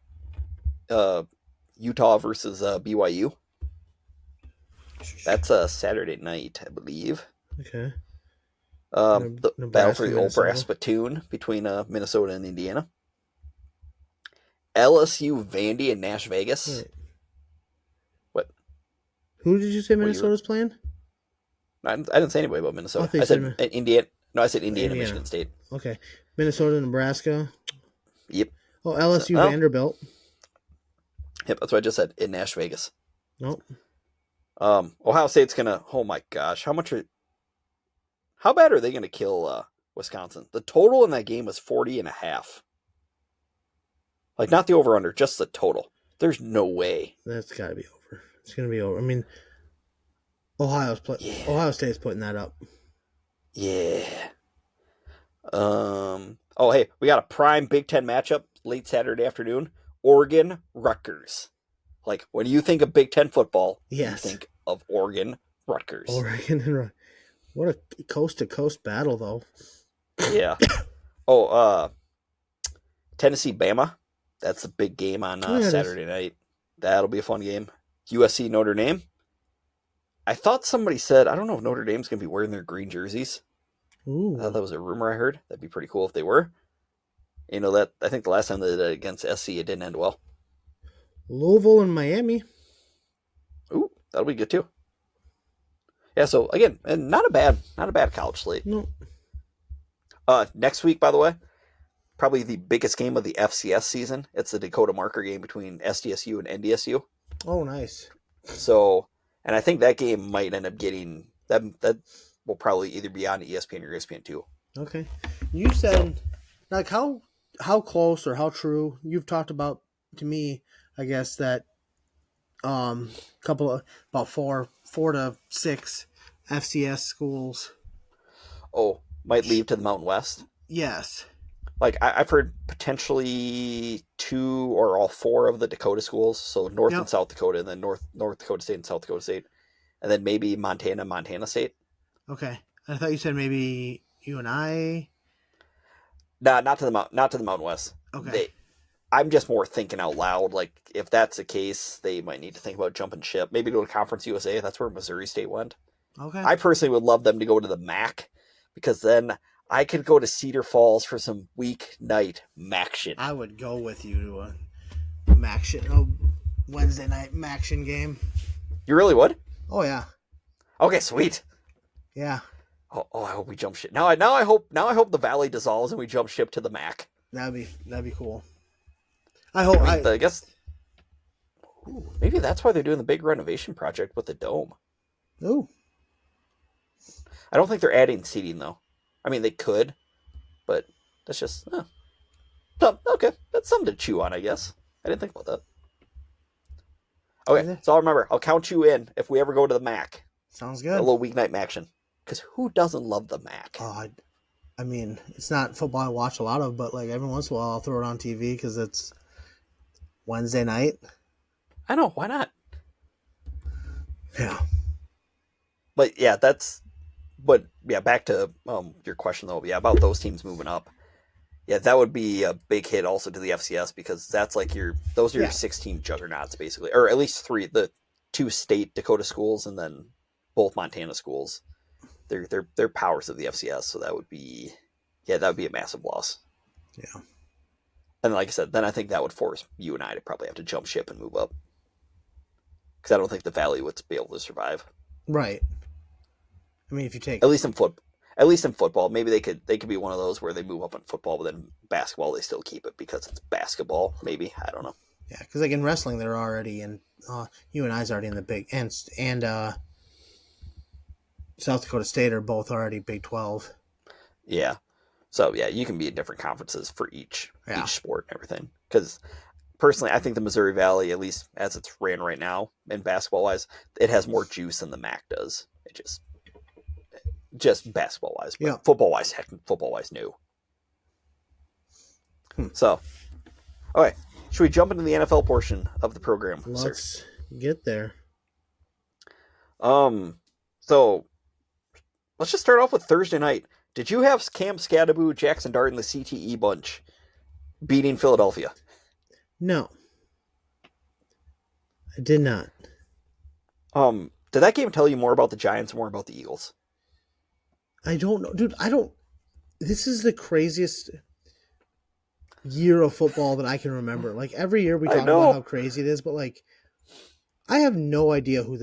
Speaker 1: Utah versus BYU. That's a Saturday night, I believe.
Speaker 2: Okay.
Speaker 1: The
Speaker 2: Nebraska,
Speaker 1: battle for the old
Speaker 2: Minnesota.
Speaker 1: brass platoon between Minnesota and Indiana. LSU, Vandy, and Nash Vegas.
Speaker 2: Wait.
Speaker 1: What?
Speaker 2: Who did you say Minnesota's playing?
Speaker 1: I didn't say anybody about Minnesota.
Speaker 2: I
Speaker 1: I said Indiana. No, I said Indiana, Michigan State.
Speaker 2: Okay. Minnesota, Nebraska.
Speaker 1: Yep.
Speaker 2: Oh, LSU, Vanderbilt.
Speaker 1: Yep, that's what I just said. In Nash Vegas.
Speaker 2: Nope.
Speaker 1: Ohio State's gonna. Oh my gosh, how bad are they gonna kill Wisconsin? The total in that game was 40.5. Like not the over under, just the total. There's no way.
Speaker 2: That's got to be over. It's gonna be over. I mean, Ohio State's putting that up.
Speaker 1: Yeah. Oh hey, we got a prime Big Ten matchup late Saturday afternoon. Oregon, Rutgers. Like when you think of Big Ten football,
Speaker 2: yes,
Speaker 1: you think of Oregon, Rutgers.
Speaker 2: Oregon and Rutgers. What a coast to coast battle, though.
Speaker 1: Yeah. Tennessee, Bama. That's a big game on Saturday night. That'll be a fun game. USC, Notre Dame. I thought somebody said, I don't know if Notre Dame's going to be wearing their green jerseys.
Speaker 2: Ooh.
Speaker 1: That was a rumor I heard. That'd be pretty cool if they were. You know, that I think the last time they did it against SC, it didn't end well.
Speaker 2: Louisville and Miami.
Speaker 1: Ooh, that'll be good too. Yeah, so again, and not a bad college slate.
Speaker 2: No.
Speaker 1: Next week, by the way, probably the biggest game of the FCS season. It's the Dakota Marker game between SDSU and NDSU.
Speaker 2: Oh, nice.
Speaker 1: So, and I think that game might end up getting that will probably either be on ESPN or ESPN2.
Speaker 2: Okay. You said, like, how close or how true you've talked about to me, I guess, that couple of about four to six FCS schools.
Speaker 1: Oh, might leave to the Mountain West.
Speaker 2: Yes.
Speaker 1: Like I've heard potentially 2 or all 4 of the Dakota schools, so North and South Dakota, and then North Dakota State and South Dakota State, and then maybe Montana State.
Speaker 2: Okay, I thought you said maybe UNI.
Speaker 1: Nah, not to the Mountain West.
Speaker 2: Okay.
Speaker 1: I'm just more thinking out loud. Like if that's the case, they might need to think about jumping ship. Maybe go to Conference USA. That's where Missouri State went.
Speaker 2: Okay.
Speaker 1: I personally would love them to go to the MAC, because then I could go to Cedar Falls for some weeknight MACtion.
Speaker 2: I would go with you to a Wednesday night MACtion game.
Speaker 1: You really would?
Speaker 2: Oh yeah.
Speaker 1: Okay, sweet.
Speaker 2: Yeah.
Speaker 1: Oh, I hope we jump ship. Now I hope the Valley dissolves and we jump ship to the MAC.
Speaker 2: That'd be cool. I
Speaker 1: guess maybe that's why they're doing the big renovation project with the dome.
Speaker 2: Ooh.
Speaker 1: I don't think they're adding seating though. I mean, they could, but that's just okay. That's something to chew on, I guess. I didn't think about that. Okay, so I'll remember. I'll count you in if we ever go to the MAC.
Speaker 2: Sounds
Speaker 1: A
Speaker 2: good.
Speaker 1: little weeknight action. Because who doesn't love the Mac?
Speaker 2: I mean, it's not football I watch a lot of, but like every once in a while I'll throw it on TV because it's Wednesday night.
Speaker 1: I know, why not?
Speaker 2: Yeah.
Speaker 1: But yeah, back to your question though. Yeah, about those teams moving up. Yeah, that would be a big hit also to the FCS because that's like those are your 16 juggernauts basically, or at least three, the 2 state Dakota schools and then both Montana schools. They're powers of the FCS, so that would be a massive loss.
Speaker 2: Yeah.
Speaker 1: And like I said, then I think that would force you and I to probably have to jump ship and move up because I don't think the Valley would be able to survive.
Speaker 2: Right. I mean, if you take
Speaker 1: at least in football, maybe they could be one of those where they move up in football, but then basketball they still keep it because it's basketball. Maybe, I don't know.
Speaker 2: Yeah, because like in wrestling, they're already in. You and I's already in the big and South Dakota State are both already Big 12.
Speaker 1: Yeah. So yeah, you can be in different conferences for each sport and everything. Because personally, I think the Missouri Valley, at least as it's ran right now, in basketball wise, it has more juice than the MAC does. It just basketball wise, but football wise, no. So, okay, should we jump into the NFL portion of the program?
Speaker 2: Let's get there.
Speaker 1: So let's just start off with Thursday night. Did you have Cam Scadaboo, Jackson Dart, and the CTE bunch beating Philadelphia?
Speaker 2: No, I did not.
Speaker 1: Did that game tell you more about the Giants or more about the Eagles?
Speaker 2: I don't know, dude. This is the craziest year of football that I can remember. Like every year we talk about how crazy it is, but like I have no idea who's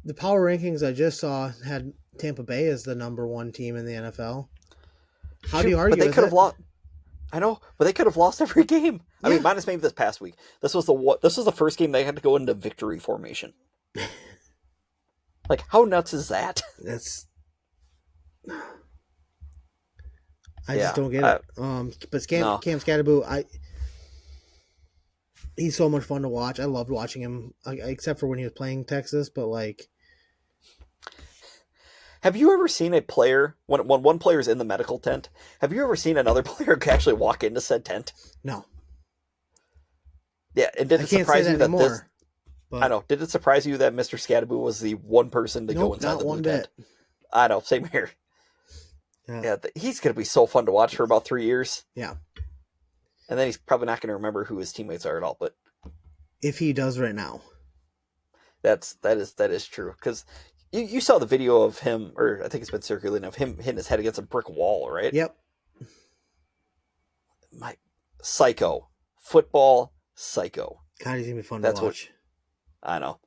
Speaker 2: the power rankings I just saw had Tampa Bay as the number 1 team in the NFL. How do you argue?
Speaker 1: But they could have lost. I know, but they could have lost every game. I mean, minus maybe this past week. This was the first game they had to go into victory formation. Like, how nuts is that?
Speaker 2: I just don't get it. But Cam Scadaboo, he's so much fun to watch. I loved watching him, except for when he was playing Texas. But like,
Speaker 1: have you ever seen a player when one player is in the medical tent? Have you ever seen another player actually walk into said tent?
Speaker 2: No.
Speaker 1: Yeah, and did it surprise you that this? But I know. Did it surprise you that Mr. Scadaboo was the one person to go inside the blue tent? I know. Same here. Yeah, he's going to be so fun to watch for about 3 years.
Speaker 2: Yeah.
Speaker 1: And then he's probably not going to remember who his teammates are at all. But
Speaker 2: if he does right now,
Speaker 1: that is true. Because you saw the video of him, or I think it's been circulating, of him hitting his head against a brick wall, right?
Speaker 2: Yep.
Speaker 1: My psycho. Football psycho.
Speaker 2: God, he's going to be fun to watch.
Speaker 1: I know.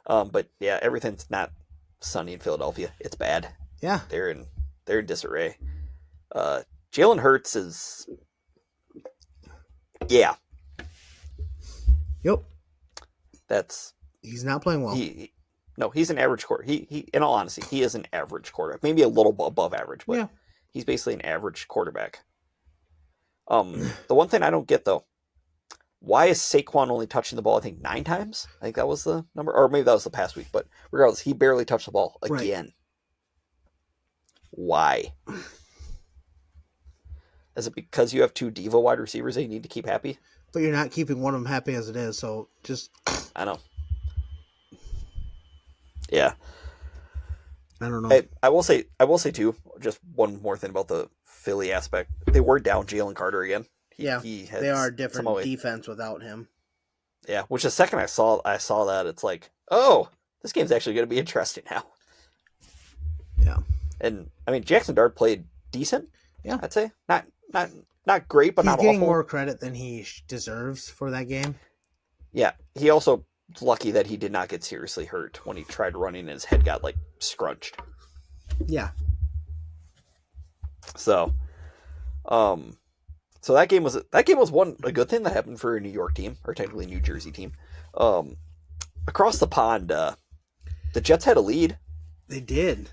Speaker 1: But yeah, everything's not sunny in Philadelphia. It's bad.
Speaker 2: Yeah.
Speaker 1: They're in disarray. Jalen Hurts is... Yeah.
Speaker 2: Yep.
Speaker 1: He's
Speaker 2: not playing well.
Speaker 1: He's an average quarter. He in all honesty, he is an average quarterback. Maybe a little above average, but he's basically an average quarterback. The one thing I don't get though, why is Saquon only touching the ball, I think 9 times? I think that was the number, or maybe that was the past week, but regardless, he barely touched the ball again. Right. Why? Is it because you have 2 diva wide receivers that you need to keep happy?
Speaker 2: But you're not keeping one of them happy as it is, so just...
Speaker 1: I know. Yeah.
Speaker 2: I don't know.
Speaker 1: I will say too, just one more thing about the Philly aspect. They were down Jalen Carter again. They
Speaker 2: are different defense without him.
Speaker 1: Yeah, which the second I saw that, it's like, oh, this game's actually going to be interesting now.
Speaker 2: Yeah.
Speaker 1: And I mean, Jackson Dart played decent.
Speaker 2: Yeah,
Speaker 1: I'd say not great, but not awful.
Speaker 2: He's getting more credit than he deserves for that game.
Speaker 1: Yeah, he also was lucky that he did not get seriously hurt when he tried running and his head got like scrunched.
Speaker 2: Yeah.
Speaker 1: So, so that game was a good thing that happened for a New York team, or technically New Jersey team. Across the pond, the Jets had a lead.
Speaker 2: They did.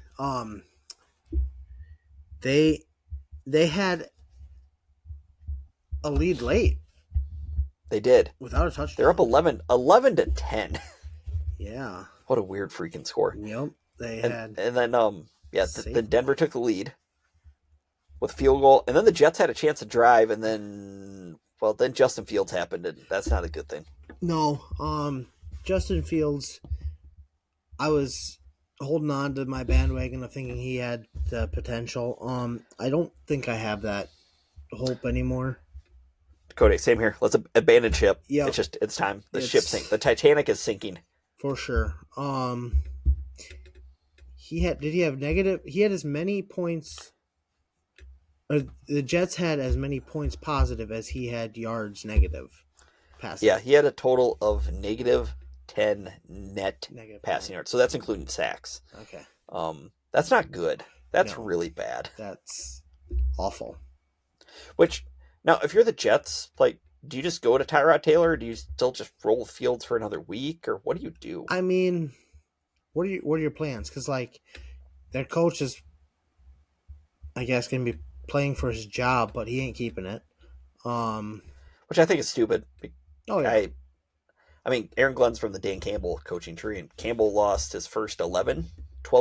Speaker 2: They had a lead late.
Speaker 1: They did.
Speaker 2: Without a touchdown.
Speaker 1: They're up 11 to 10.
Speaker 2: Yeah.
Speaker 1: What a weird freaking score.
Speaker 2: Yep. They
Speaker 1: And
Speaker 2: had
Speaker 1: then then
Speaker 2: safe.
Speaker 1: Denver took the lead with a field goal, and then the Jets had a chance to drive, and then Justin Fields happened, and that's not a good thing.
Speaker 2: No. Justin Fields, I was holding on to my bandwagon of thinking he had the potential. I don't think I have that hope anymore.
Speaker 1: Cody, same here. Let's abandon ship.
Speaker 2: Yep.
Speaker 1: It's time. The ship sink. The Titanic is sinking.
Speaker 2: For sure. He had as many points, or the Jets had as many points positive as he had yards negative passing.
Speaker 1: Yeah, he had a total of negative 10 net
Speaker 2: Negative
Speaker 1: passing
Speaker 2: 10.
Speaker 1: yards. So that's including sacks.
Speaker 2: Okay.
Speaker 1: That's not good. That's
Speaker 2: No.
Speaker 1: really bad.
Speaker 2: That's awful.
Speaker 1: Which, now, if you're the Jets, like, do you just go to Tyrod Taylor, or do you still just roll Fields for another week, or what do you do?
Speaker 2: I mean, what are your plans? Because, like, their coach is, I guess, going to be playing for his job, but he ain't keeping it.
Speaker 1: Which I think is stupid.
Speaker 2: Oh, yeah.
Speaker 1: I mean, Aaron Glenn's from the Dan Campbell coaching tree, and Campbell lost his first 12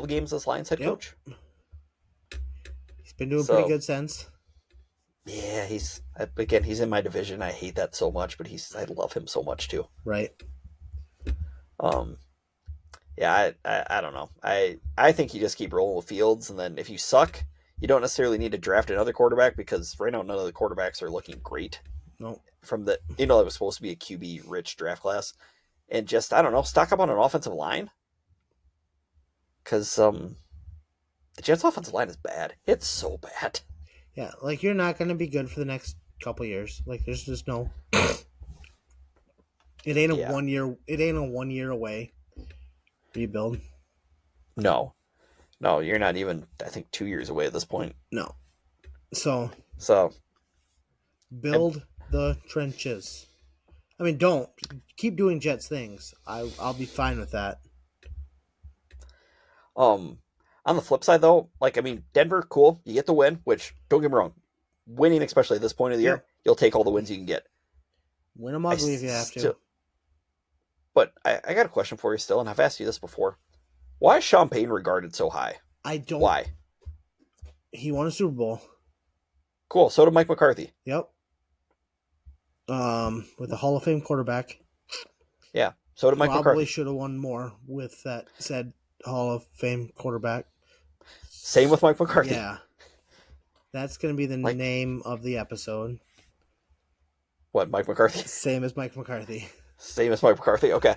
Speaker 1: games as Lions head coach.
Speaker 2: He's been doing pretty good since.
Speaker 1: Yeah, he's in my division. I hate that so much, but I love him so much too.
Speaker 2: Right.
Speaker 1: Yeah, I don't know. I think you just keep rolling with Fields, and then if you suck, you don't necessarily need to draft another quarterback, because right now none of the quarterbacks are looking great.
Speaker 2: No.
Speaker 1: From it was supposed to be a QB rich draft class, and just, I don't know, stock up on an offensive line, because the Jets' offensive line is bad. It's so bad.
Speaker 2: Yeah, like, you're not going to be good for the next couple years. Like, there's just no. It ain't a 1 year. It ain't a 1 year away rebuild.
Speaker 1: No, you're not even, I think, 2 years away at this point.
Speaker 2: No. So build the trenches. I mean, don't keep doing Jets things. I'll be fine with that.
Speaker 1: On the flip side, though, like, I mean, Denver, cool. You get the win, which, don't get me wrong, winning, especially at this point of the year, you'll take all the wins you can get.
Speaker 2: Win them ugly if you have to.
Speaker 1: But I got a question for you still, and I've asked you this before. Why is Sean Payton regarded so high? Why?
Speaker 2: He won a Super Bowl.
Speaker 1: Cool. So did Mike McCarthy.
Speaker 2: Yep. With a Hall of Fame quarterback.
Speaker 1: Yeah. So did Mike McCarthy.
Speaker 2: Probably should have won more with that said Hall of Fame quarterback.
Speaker 1: Same with Mike McCarthy.
Speaker 2: Yeah. That's going to be the name of the episode.
Speaker 1: What, Mike McCarthy?
Speaker 2: Same as Mike McCarthy.
Speaker 1: Same as Mike McCarthy. Okay.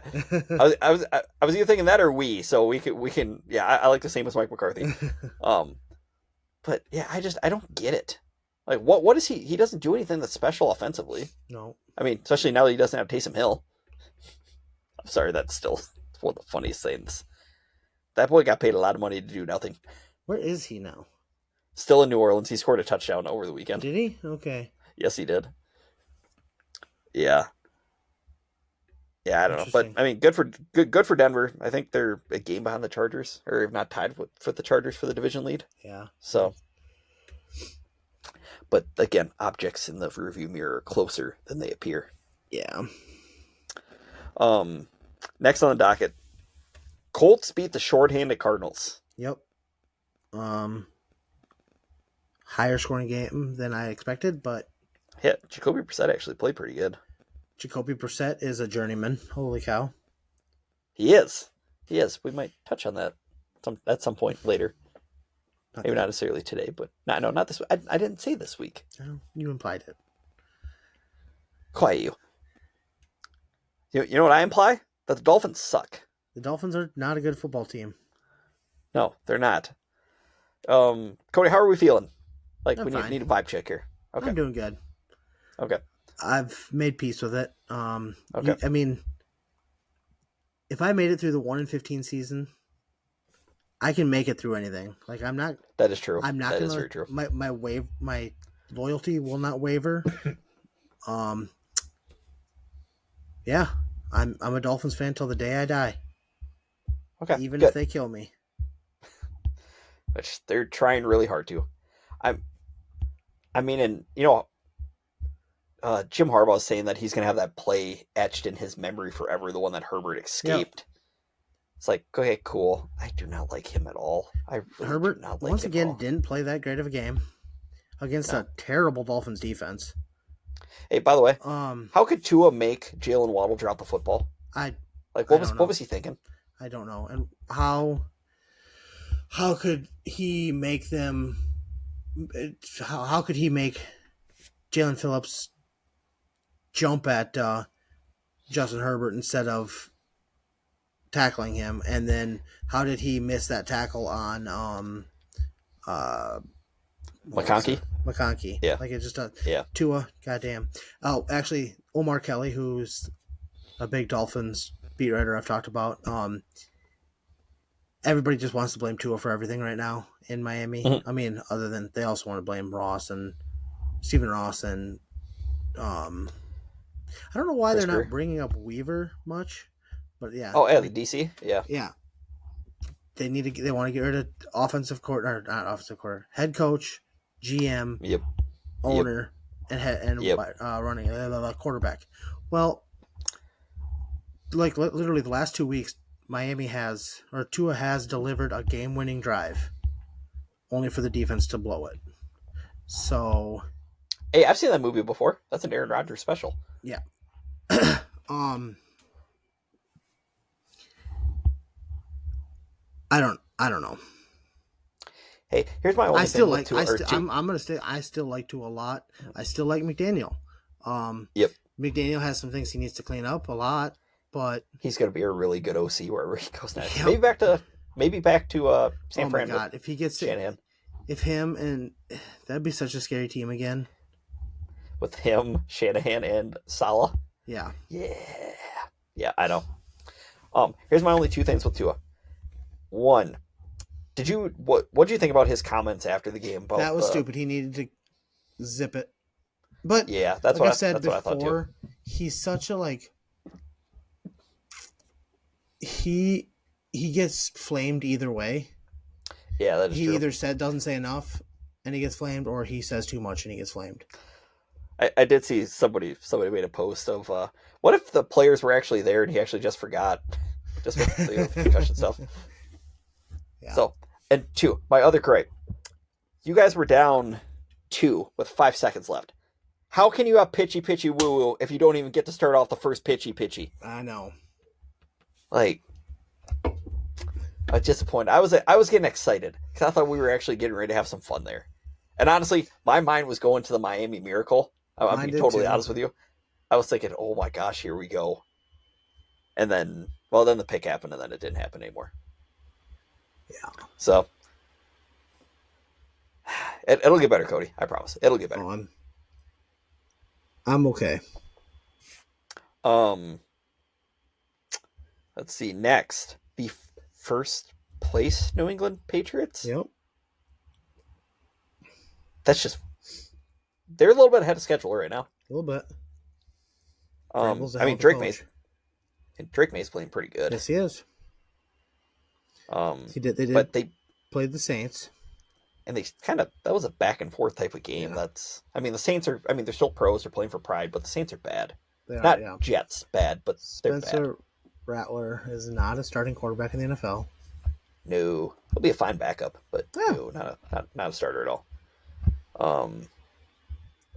Speaker 1: I was either thinking that or so we can. Yeah, I like the same as Mike McCarthy. But yeah, I don't get it. Like, what is he? He doesn't do anything that's special offensively.
Speaker 2: No.
Speaker 1: I mean, especially now that he doesn't have Taysom Hill. I'm sorry, that's still one of the funniest things. That boy got paid a lot of money to do nothing.
Speaker 2: Where is he now?
Speaker 1: Still in New Orleans. He scored a touchdown over the weekend.
Speaker 2: Did he? Okay.
Speaker 1: Yes, he did. Yeah. Yeah, I don't know, but I mean, good for Denver. I think they're a game behind the Chargers, or if not tied for the Chargers for the division lead.
Speaker 2: Yeah.
Speaker 1: So, but again, objects in the rearview mirror are closer than they appear.
Speaker 2: Yeah.
Speaker 1: Next on the docket, Colts beat the shorthanded Cardinals.
Speaker 2: Yep. Higher scoring game than I expected, but
Speaker 1: yeah, Jacoby Brissett actually played pretty good.
Speaker 2: Jacoby Brissett is a journeyman. Holy cow.
Speaker 1: He is. We might touch on that at some point later. Maybe not necessarily today, but not this week. I didn't say this week.
Speaker 2: Oh, you implied it.
Speaker 1: Quiet you. You know what I imply? That the Dolphins suck.
Speaker 2: The Dolphins are not a good football team.
Speaker 1: No, they're not. Cody, how are we feeling? Like, we need a vibe check here. Okay.
Speaker 2: I'm doing good.
Speaker 1: Okay.
Speaker 2: I've made peace with it.
Speaker 1: Okay.
Speaker 2: I mean, if I made it through the 1-15 season, I can make it through anything. Like, I'm not.
Speaker 1: That is true.
Speaker 2: I'm not.
Speaker 1: That is very true.
Speaker 2: My loyalty will not waver. Yeah, I'm a Dolphins fan till the day I die.
Speaker 1: Okay.
Speaker 2: Even
Speaker 1: good.
Speaker 2: if they kill me.
Speaker 1: Which they're trying really hard to. I mean, and you know, Jim Harbaugh is saying that he's going to have that play etched in his memory forever, the one that Herbert escaped. It's like, okay, cool. I do not like him at all. I really
Speaker 2: Herbert,
Speaker 1: do not like
Speaker 2: once
Speaker 1: him
Speaker 2: again,
Speaker 1: at all.
Speaker 2: didn't play that great of a game against
Speaker 1: No.
Speaker 2: a terrible Dolphins defense.
Speaker 1: Hey, by the way,
Speaker 2: Um,
Speaker 1: how could Tua make Jalen Waddle drop the football?
Speaker 2: I
Speaker 1: Like,
Speaker 2: I
Speaker 1: what
Speaker 2: don't
Speaker 1: was what
Speaker 2: know.
Speaker 1: was he thinking?
Speaker 2: I don't know. And how could he make them? How could he make Jalen Phillips jump at Justin Herbert instead of tackling him? And then how did he miss that tackle on uh
Speaker 1: McConkey?
Speaker 2: McConkey?
Speaker 1: Yeah.
Speaker 2: Like it just
Speaker 1: Yeah.
Speaker 2: Tua, goddamn. Oh, actually, Omar Kelly, who's a big Dolphins beat writer I've talked about. Everybody just wants to blame Tua for everything right now in Miami.
Speaker 1: Mhm.
Speaker 2: I mean, other than they also want to blame Ross and Stephen Ross and I don't know why
Speaker 1: Chris
Speaker 2: they're not
Speaker 1: Greer.
Speaker 2: bringing up Weaver much, but yeah,
Speaker 1: Oh, yeah, the
Speaker 2: like
Speaker 1: DC? Yeah.
Speaker 2: yeah, they want to get rid of offensive court or not offensive court head coach, GM,
Speaker 1: Yep. Yep.
Speaker 2: owner, and
Speaker 1: Yep.
Speaker 2: running quarterback. Well, like literally the last 2 weeks, Tua has delivered a game-winning drive, only for the defense to blow it. So
Speaker 1: Hey, I've seen that movie before. That's an Aaron Rodgers special.
Speaker 2: yeah, um, I don't know.
Speaker 1: Hey, here's my only
Speaker 2: I still
Speaker 1: thing with
Speaker 2: like
Speaker 1: Tua, or two.
Speaker 2: I'm gonna stay. I still like Tua a lot. I still like McDaniel.
Speaker 1: Yep.
Speaker 2: McDaniel has some things he needs to clean up a lot, but
Speaker 1: He's going to be a really good OC wherever he goes next.
Speaker 2: Yep.
Speaker 1: Maybe back to San
Speaker 2: oh my
Speaker 1: Fran with
Speaker 2: god, if he gets
Speaker 1: Shanahan.
Speaker 2: if him and that'd be such a scary team again.
Speaker 1: With him, Shanahan, and Saleh.
Speaker 2: Yeah.
Speaker 1: Yeah, I know. Here's my only two things with Tua. One, what do you think about his comments after the game? About
Speaker 2: That was stupid. He needed to zip it. But
Speaker 1: yeah, that's
Speaker 2: like
Speaker 1: what
Speaker 2: I've said
Speaker 1: that's what I thought too.
Speaker 2: before, he's such a he gets flamed either way.
Speaker 1: Yeah, that is
Speaker 2: He
Speaker 1: true.
Speaker 2: either doesn't say enough and he gets flamed, or he says too much and he gets flamed.
Speaker 1: I did see somebody made a post of what if the players were actually there and he actually just forgot, just with the concussion stuff.
Speaker 2: Yeah.
Speaker 1: So, and two, my other gripe, you guys were down 2 with 5 seconds left. How can you have pitchy woo woo if you don't even get to start off the first pitchy?
Speaker 2: I know.
Speaker 1: Like, I was disappointed. I was getting excited because I thought we were actually getting ready to have some fun there. And honestly, my mind was going to the Miami Miracle. I'll be totally honest with you. I was thinking, oh my gosh, here we go. And then, then the pick happened, and then it didn't happen anymore.
Speaker 2: Yeah.
Speaker 1: So, it'll get better, Cody. I promise. It'll get better.
Speaker 2: I'm okay.
Speaker 1: Let's see. Next, the first place New England Patriots.
Speaker 2: Yep.
Speaker 1: That's just they're a little bit ahead of schedule right now.
Speaker 2: A little bit.
Speaker 1: I mean, Drake May's playing pretty good.
Speaker 2: Yes, he is. They did.
Speaker 1: But they
Speaker 2: played the Saints,
Speaker 1: and that was a back and forth type of game.
Speaker 2: Yeah.
Speaker 1: The Saints are. I mean, they're still pros. They're playing for pride, but the Saints are bad.
Speaker 2: They are,
Speaker 1: Not Jets bad, but they're bad.
Speaker 2: Spencer Rattler is not a starting quarterback in the NFL.
Speaker 1: No, he'll be a fine backup, but no, not a starter at all.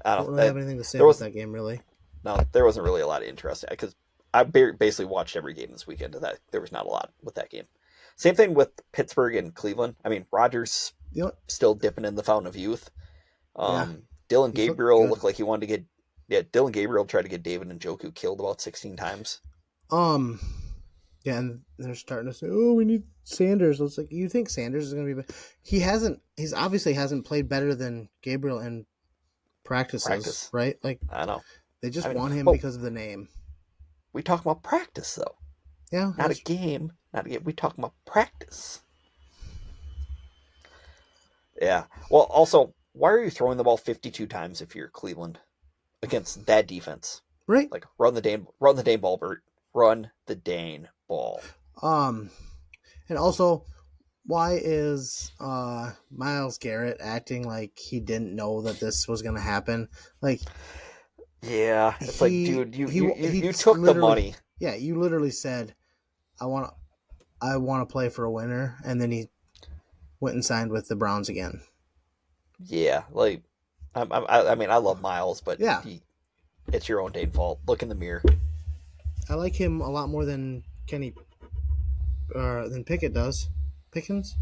Speaker 1: I don't
Speaker 2: really have anything to say about that game, really.
Speaker 1: No, there wasn't really a lot of interest because I basically watched every game this weekend. That there was not a lot with that game. Same thing with Pittsburgh and Cleveland. I mean, Rodgers still dipping in the fountain of youth. Dylan Gabriel looked like he wanted to get. Yeah, Dylan Gabriel tried to get David Njoku killed about 16 times.
Speaker 2: Yeah, and they're starting to say, "Oh, we need Sanders." It's like, you think Sanders is going to be? He's obviously hasn't played better than Gabriel in practices, right? Like,
Speaker 1: I know
Speaker 2: they just want him because of the name.
Speaker 1: We talk about practice though.
Speaker 2: Yeah,
Speaker 1: not a game. We talk about practice. Yeah. Well, also, why are you throwing the ball 52 times if you're Cleveland against that defense?
Speaker 2: Right.
Speaker 1: Like run the dang ball, Bert. Run the dang ball.
Speaker 2: And also, why is Myles Garrett acting like he didn't know that this was going to happen? Like,
Speaker 1: yeah, it's dude, you took the money.
Speaker 2: Yeah, you literally said, "I want I want to play for a winner, and then he went and signed with the Browns again.
Speaker 1: Yeah, like I mean, I love Miles, but
Speaker 2: Yeah,
Speaker 1: it's your own dang fault. Look in the mirror.
Speaker 2: I like him a lot more than than Pickett does. Pickett.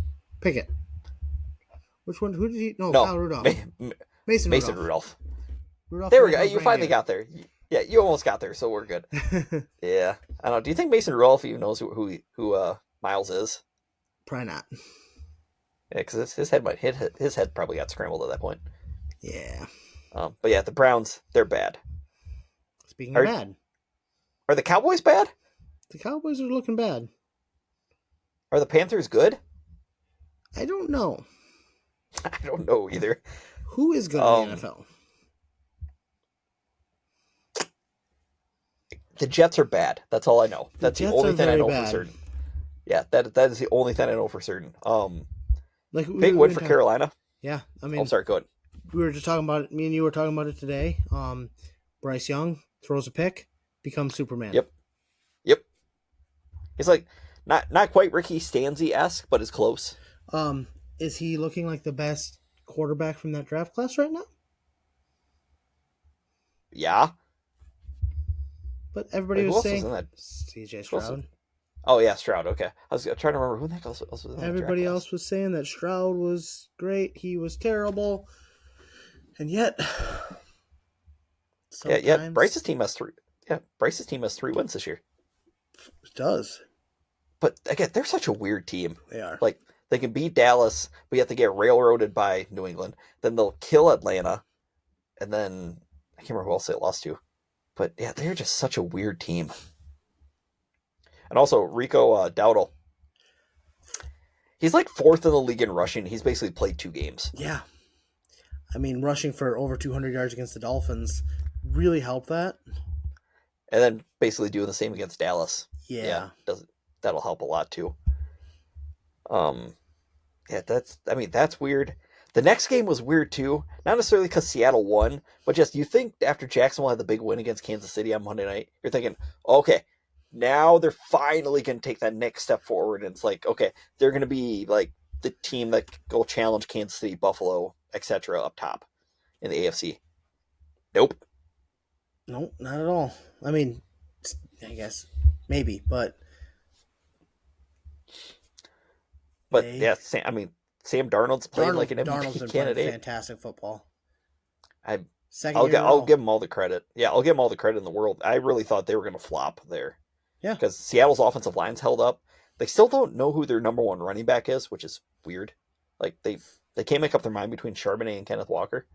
Speaker 2: Which one? Who did he? No,
Speaker 1: No,
Speaker 2: Kyle Rudolph. Mason
Speaker 1: Mason
Speaker 2: Rudolph.
Speaker 1: Rudolph.
Speaker 2: Rudolph
Speaker 1: There
Speaker 2: the
Speaker 1: we go.
Speaker 2: red-nosed
Speaker 1: You finally
Speaker 2: reindeer.
Speaker 1: got there. Yeah, you almost got there, so we're good. Yeah, I don't know. Do you think Mason Rudolph even knows who Miles is?
Speaker 2: Probably not.
Speaker 1: Yeah, because his head probably got scrambled at that point.
Speaker 2: Yeah.
Speaker 1: But yeah, the Browns, they're bad.
Speaker 2: Speaking of
Speaker 1: Are
Speaker 2: bad,
Speaker 1: are the Cowboys bad?
Speaker 2: the Cowboys are looking bad.
Speaker 1: Are the Panthers good?
Speaker 2: I don't know.
Speaker 1: I don't know either.
Speaker 2: Who is good in the NFL?
Speaker 1: The Jets are bad. That's all I know. That's the
Speaker 2: Jets
Speaker 1: only
Speaker 2: are
Speaker 1: thing I
Speaker 2: very
Speaker 1: know
Speaker 2: bad.
Speaker 1: for certain. Yeah, that is the only thing I know for certain.
Speaker 2: Like
Speaker 1: Big win for Carolina.
Speaker 2: Yeah, I mean,
Speaker 1: Sorry, go ahead.
Speaker 2: we were just talking about it. Me and you were talking about it today. Bryce Young throws a pick, becomes Superman.
Speaker 1: Yep. It's like not quite Ricky Stanzi-esque, but it's close.
Speaker 2: Is he looking like the best quarterback from that draft class right now?
Speaker 1: Yeah.
Speaker 2: But everybody was saying CJ Stroud.
Speaker 1: Oh yeah, Stroud. Okay, I was trying to remember who the heck else was in that
Speaker 2: Everybody else was saying that Stroud was great. He was terrible, and yet,
Speaker 1: Bryce's team has 3. Yeah, Bryce's team has 3 wins this year.
Speaker 2: It does.
Speaker 1: But again, they're such a weird team.
Speaker 2: They are.
Speaker 1: Like they can beat Dallas, but yet they get railroaded by New England. Then they'll kill Atlanta, and then I can't remember who else they lost to. But yeah, they're just such a weird team. And also Rico Dowdle. He's like 4th in the league in rushing. He's basically played 2 games.
Speaker 2: Yeah. I mean, rushing for over 200 yards against the Dolphins really helped that.
Speaker 1: And then basically doing the same against Dallas.
Speaker 2: Yeah.
Speaker 1: That'll help a lot too. Yeah, that's weird. The next game was weird too. Not necessarily because Seattle won, but just you think after Jacksonville had the big win against Kansas City on Monday night, you're thinking, okay, now they're finally going to take that next step forward. And it's like, okay, they're going to be like the team that will challenge Kansas City, Buffalo, etc. up top in the AFC. Nope.
Speaker 2: Nope, not at all. I mean, I guess maybe, but
Speaker 1: yeah, Sam Darnold's playing like an MVP candidate.
Speaker 2: Fantastic football.
Speaker 1: I'll give him all the credit. Yeah, I'll give him all the credit in the world. I really thought they were going to flop there.
Speaker 2: Yeah,
Speaker 1: because Seattle's offensive line's held up. They still don't know who their number 1 running back is, which is weird. Like they can't make up their mind between Charbonnet and Kenneth Walker.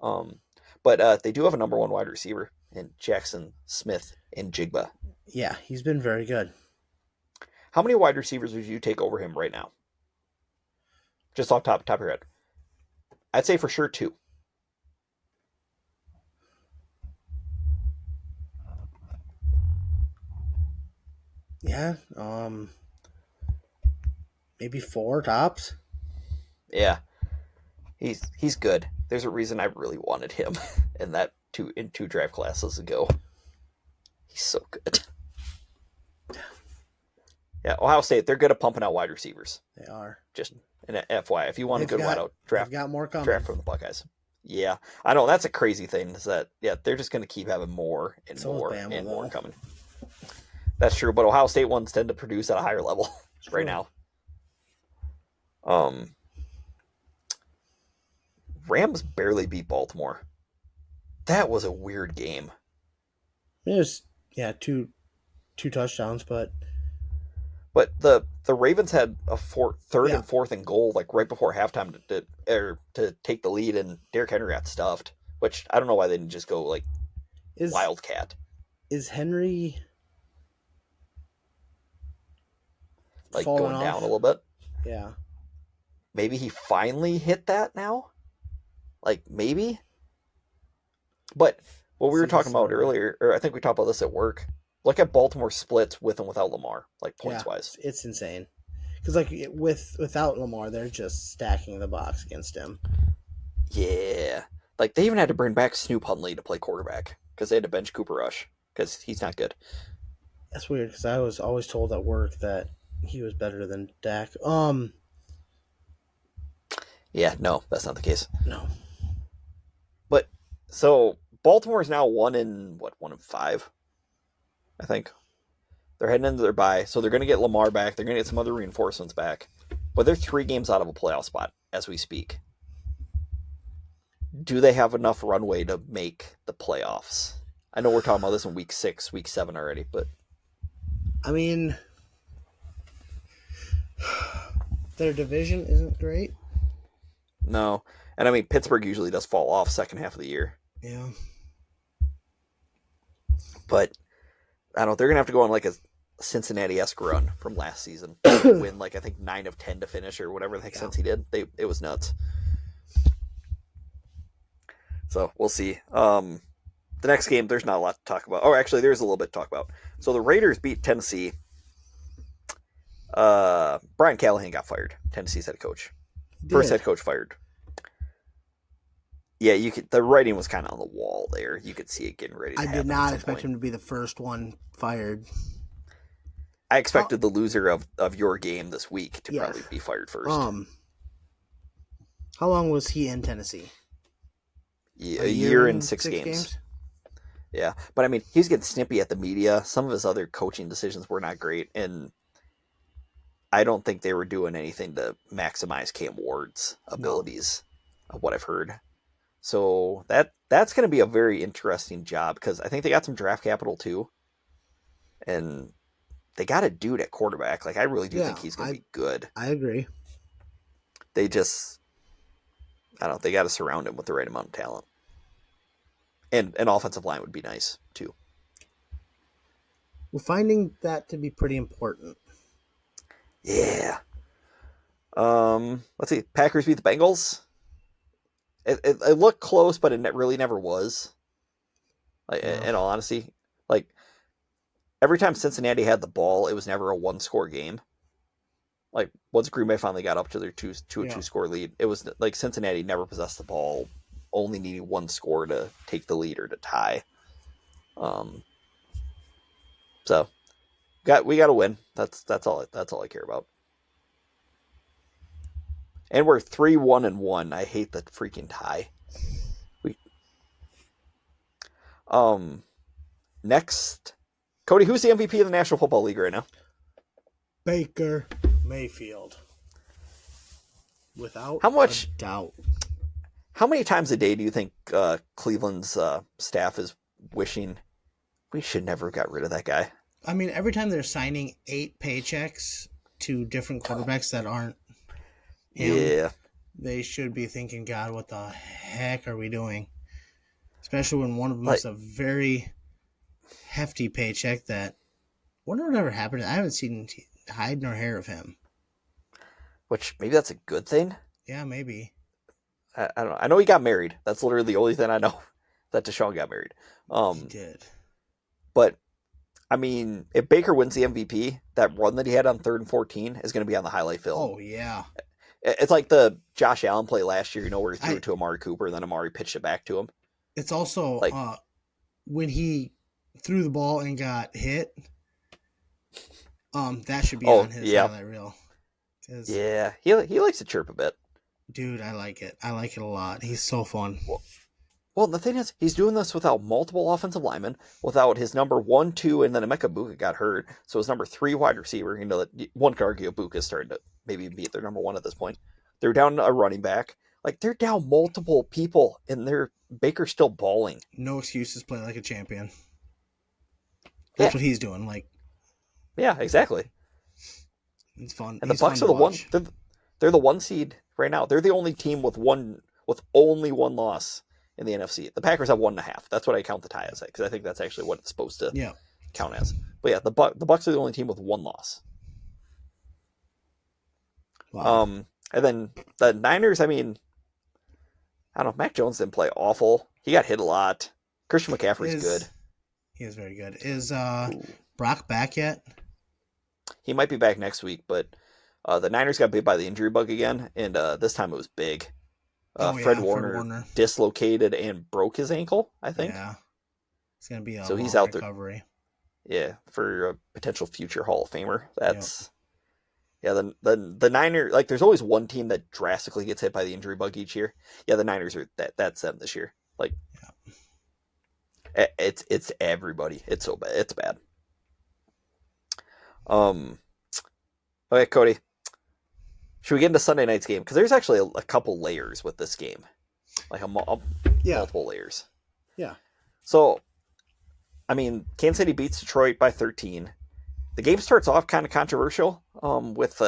Speaker 1: But they do have a number 1 wide receiver in Jackson Smith and Jigba.
Speaker 2: Yeah, he's been very good.
Speaker 1: How many wide receivers would you take over him right now? Just off top of your head. I'd say for sure 2.
Speaker 2: Yeah, maybe 4 tops.
Speaker 1: Yeah, he's good. There's a reason I really wanted him in 2 draft classes ago. He's so good. Yeah, Ohio State, they're good at pumping out wide receivers.
Speaker 2: They are.
Speaker 1: Just an FYI, if you want a good wideout, draft
Speaker 2: more coming.
Speaker 1: Draft from the Buckeyes. Yeah, I know that's a crazy thing. Is that they're just going to keep having more and more and more coming. That's true, but Ohio State ones tend to produce at a higher level right now. Rams barely beat Baltimore. That was a weird game.
Speaker 2: It was two touchdowns, but
Speaker 1: the Ravens had a third and 4th and goal like right before halftime to take the lead, and Derrick Henry got stuffed. Which I don't know why they didn't just go like Wildcat.
Speaker 2: Is Henry
Speaker 1: like going down a little bit?
Speaker 2: Yeah.
Speaker 1: Maybe he finally hit that now? Like, maybe? But what we were talking about earlier, or I think we talked about this at work, look at Baltimore splits with and without Lamar, like points-wise.
Speaker 2: It's insane. Because, like, without Lamar, they're just stacking the box against him.
Speaker 1: Yeah. Like, they even had to bring back Snoop Huntley to play quarterback because they had to bench Cooper Rush because he's not good.
Speaker 2: That's weird because I was always told at work that he was better than Dak.
Speaker 1: Yeah, no, that's not the case.
Speaker 2: No.
Speaker 1: But so Baltimore is now 1-5, I think. They're heading into their bye, so they're going to get Lamar back. They're going to get some other reinforcements back, but they're 3 games out of a playoff spot as we speak. Do they have enough runway to make the playoffs? I know we're talking about this in week 6, week 7 already, but
Speaker 2: I mean, their division isn't great.
Speaker 1: no. And I mean, Pittsburgh usually does fall off second half of the year.
Speaker 2: Yeah.
Speaker 1: But I don't know. They're going to have to go on like a Cincinnati-esque run from last season. Win like I think 9 of 10 to finish or whatever the heck sense he did. It was nuts. So we'll see. The next game, there's not a lot to talk about. Oh, actually, there's a little bit to talk about. So the Raiders beat Tennessee. Brian Callahan got fired. Tennessee's head coach. First head coach fired. Yeah, you could. The writing was kind of on the wall there. You could see it getting ready to happen.
Speaker 2: I did not expect him to be the first one fired.
Speaker 1: I expected the loser of your game this week to probably be fired first.
Speaker 2: How long was he in Tennessee?
Speaker 1: A year and 6 games. Yeah, but I mean, he's getting snippy at the media. Some of his other coaching decisions were not great, and I don't think they were doing anything to maximize Cam Ward's abilities, of what I've heard. So that's going to be a very interesting job because I think they got some draft capital too, and they got a dude at quarterback. Like I really do think he's going to be good.
Speaker 2: I agree.
Speaker 1: They just, I don't know, they got to surround him with the right amount of talent, and an offensive line would be nice too.
Speaker 2: We're finding that to be pretty important.
Speaker 1: Yeah. Let's see. Packers beat the Bengals. It looked close, but it really never was. Like, in all honesty, like every time Cincinnati had the ball, it was never a 1-score game. Like once Green Bay finally got up to their 2-score lead, it was like Cincinnati never possessed the ball, only needing 1 score to take the lead or to tie. So we got to win. That's all I care about. And we're 3-1-1. I hate the freaking tie. Next, Cody, who's the MVP of the National Football League right now?
Speaker 2: Baker Mayfield. Without a doubt.
Speaker 1: How many times a day do you think Cleveland's staff is wishing we should never have got rid of that guy?
Speaker 2: I mean, every time they're signing 8 paychecks to different quarterbacks that aren't him, they should be thinking, God, what the heck are we doing? Especially when one of them is a very hefty paycheck that, wonder what ever happened. I haven't seen hide nor hair of him.
Speaker 1: Which, maybe that's a good thing?
Speaker 2: Yeah, maybe.
Speaker 1: I don't know. I know he got married. That's literally the only thing I know, that Deshaun got married.
Speaker 2: He did.
Speaker 1: But, I mean, if Baker wins the MVP, that run that he had on 3rd and 14 is going to be on the highlight film.
Speaker 2: Oh, yeah.
Speaker 1: It's like the Josh Allen play last year, where he threw it to Amari Cooper, and then Amari pitched it back to him.
Speaker 2: It's also when he threw the ball and got hit, that should be on his highlight reel.
Speaker 1: Yeah, he likes to chirp a bit.
Speaker 2: Dude, I like it. I like it a lot. He's so fun.
Speaker 1: Well, the thing is, he's doing this without multiple offensive linemen, without his number 1, 2, and then Emeka Buka got hurt, so his number 3 wide receiver. You know, that one could argue Buka is starting to maybe beat their number 1 at this point. They're down a running back. Like, they're down multiple people, and Baker's still balling.
Speaker 2: No excuses. Play like a champion. That's what he's doing. Like,
Speaker 1: yeah, exactly.
Speaker 2: It's fun.
Speaker 1: And the Bucs are the one. They're the 1 seed right now. They're the only team with only 1 loss in the NFC. The Packers have 1.5. That's what I count the tie as, because I think that's actually what it's supposed to count as. But yeah, the Bucs are the only team with 1 loss. Wow. And then the Niners. I mean, I don't know. Mac Jones didn't play awful. He got hit a lot. Christian McCaffrey's good.
Speaker 2: He is very good. Is Brock back yet?
Speaker 1: He might be back next week, but the Niners got bit by the injury bug again, and this time it was big. Fred Warner dislocated and broke his ankle, I think.
Speaker 2: Yeah. It's going to be a
Speaker 1: he's out
Speaker 2: recovery.
Speaker 1: Yeah, for a potential future Hall of Famer. That's Yeah, the Niners, like there's always one team that drastically gets hit by the injury bug each year. Yeah, the Niners are that's them this year. Like it's everybody. It's so bad. It's bad. Um okay, Cody. Should we get into Sunday night's game? Because there's actually a couple layers with this game. Like
Speaker 2: Yeah.
Speaker 1: multiple layers.
Speaker 2: Yeah.
Speaker 1: So I mean, Kansas City beats Detroit by 13. The game starts off kind of controversial, with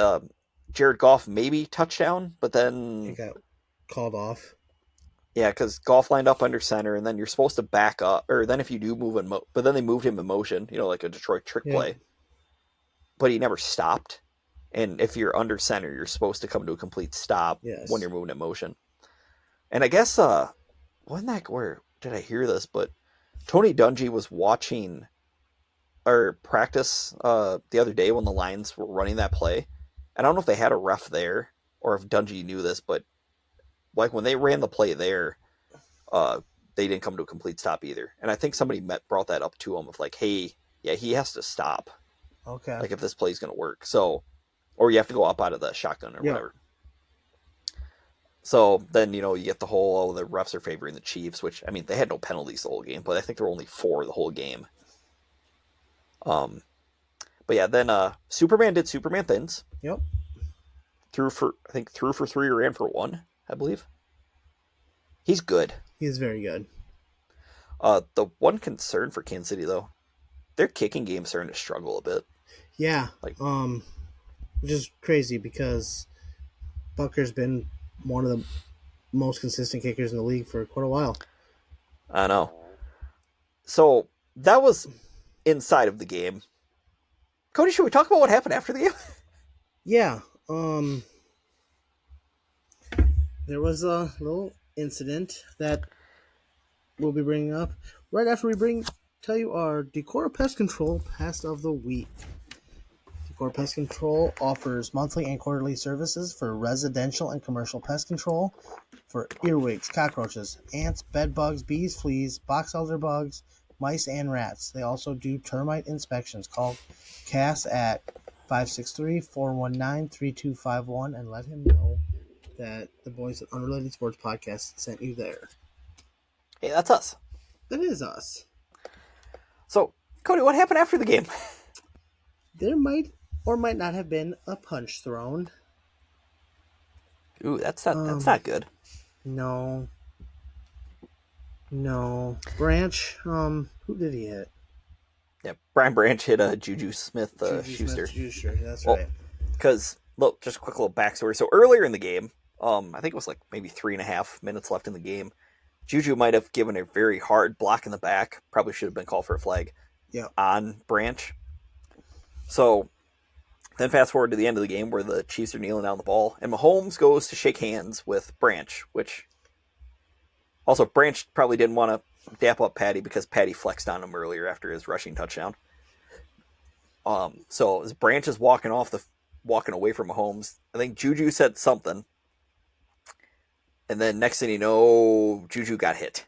Speaker 1: Jared Goff maybe touchdown, but then
Speaker 2: It got called off.
Speaker 1: yeah, because Goff lined up under center, and then you're supposed to back up, or then if you do move but then they moved him in motion, like a Detroit trick play, but he never stopped. And if you're under center, you're supposed to come to a complete stop when you're moving in motion. And I guess where did I hear this? But Tony Dungy was watching or practice the other day when the Lions were running that play. And I don't know if they had a ref there or if Dungy knew this, but like when they ran the play there, they didn't come to a complete stop either. And I think somebody brought that up to him of like, hey, yeah, he has to stop.
Speaker 2: Okay.
Speaker 1: Like if this play is going to work. So, or you have to go up out of the shotgun or whatever. So then, you get the whole, the refs are favoring the Chiefs, which, I mean, they had no penalties the whole game, but I think there were only 4 the whole game. But yeah, then Superman did Superman things.
Speaker 2: Yep.
Speaker 1: Threw for 3, ran for 1, I believe. He's good.
Speaker 2: He's very good.
Speaker 1: The one concern for Kansas City, though, their kicking game's starting to struggle a bit.
Speaker 2: Yeah. Which is crazy because Bucker's been one of the most consistent kickers in the league for quite a while.
Speaker 1: I know. So that was inside of the game. Cody, should we talk about what happened after the game?
Speaker 2: Yeah. There was a little incident that we'll be bringing up right after we tell you our Decor Pest Control Pest of the Week. Decor Pest Control offers monthly and quarterly services for residential and commercial pest control for earwigs, cockroaches, ants, bed bugs, bees, fleas, box elder bugs, mice, and rats. They also do termite inspections. Call Cass at 563-419-3251 and let him know that the boys at Unrelated Sports Podcast sent you there.
Speaker 1: Hey, that's us.
Speaker 2: That is us.
Speaker 1: So, Cody, what happened after the game?
Speaker 2: There might or might not have been a punch thrown.
Speaker 1: Ooh, that's not good.
Speaker 2: No. Branch, who did he hit?
Speaker 1: Yeah, Brian Branch hit a Juju Smith-Schuster.
Speaker 2: Schuster, that's right.
Speaker 1: Because, look, just a quick little backstory. So earlier in the game, I think it was like maybe 3.5 minutes left in the game, Juju might have given a very hard block in the back. Probably should have been called for a flag on Branch. So then fast forward to the end of the game where the Chiefs are kneeling down the ball, and Mahomes goes to shake hands with Branch, which also Branch probably didn't want to dap up Patty because Patty flexed on him earlier after his rushing touchdown. So as Branch is walking away from Mahomes, I think Juju said something, and then next thing you know, Juju got hit.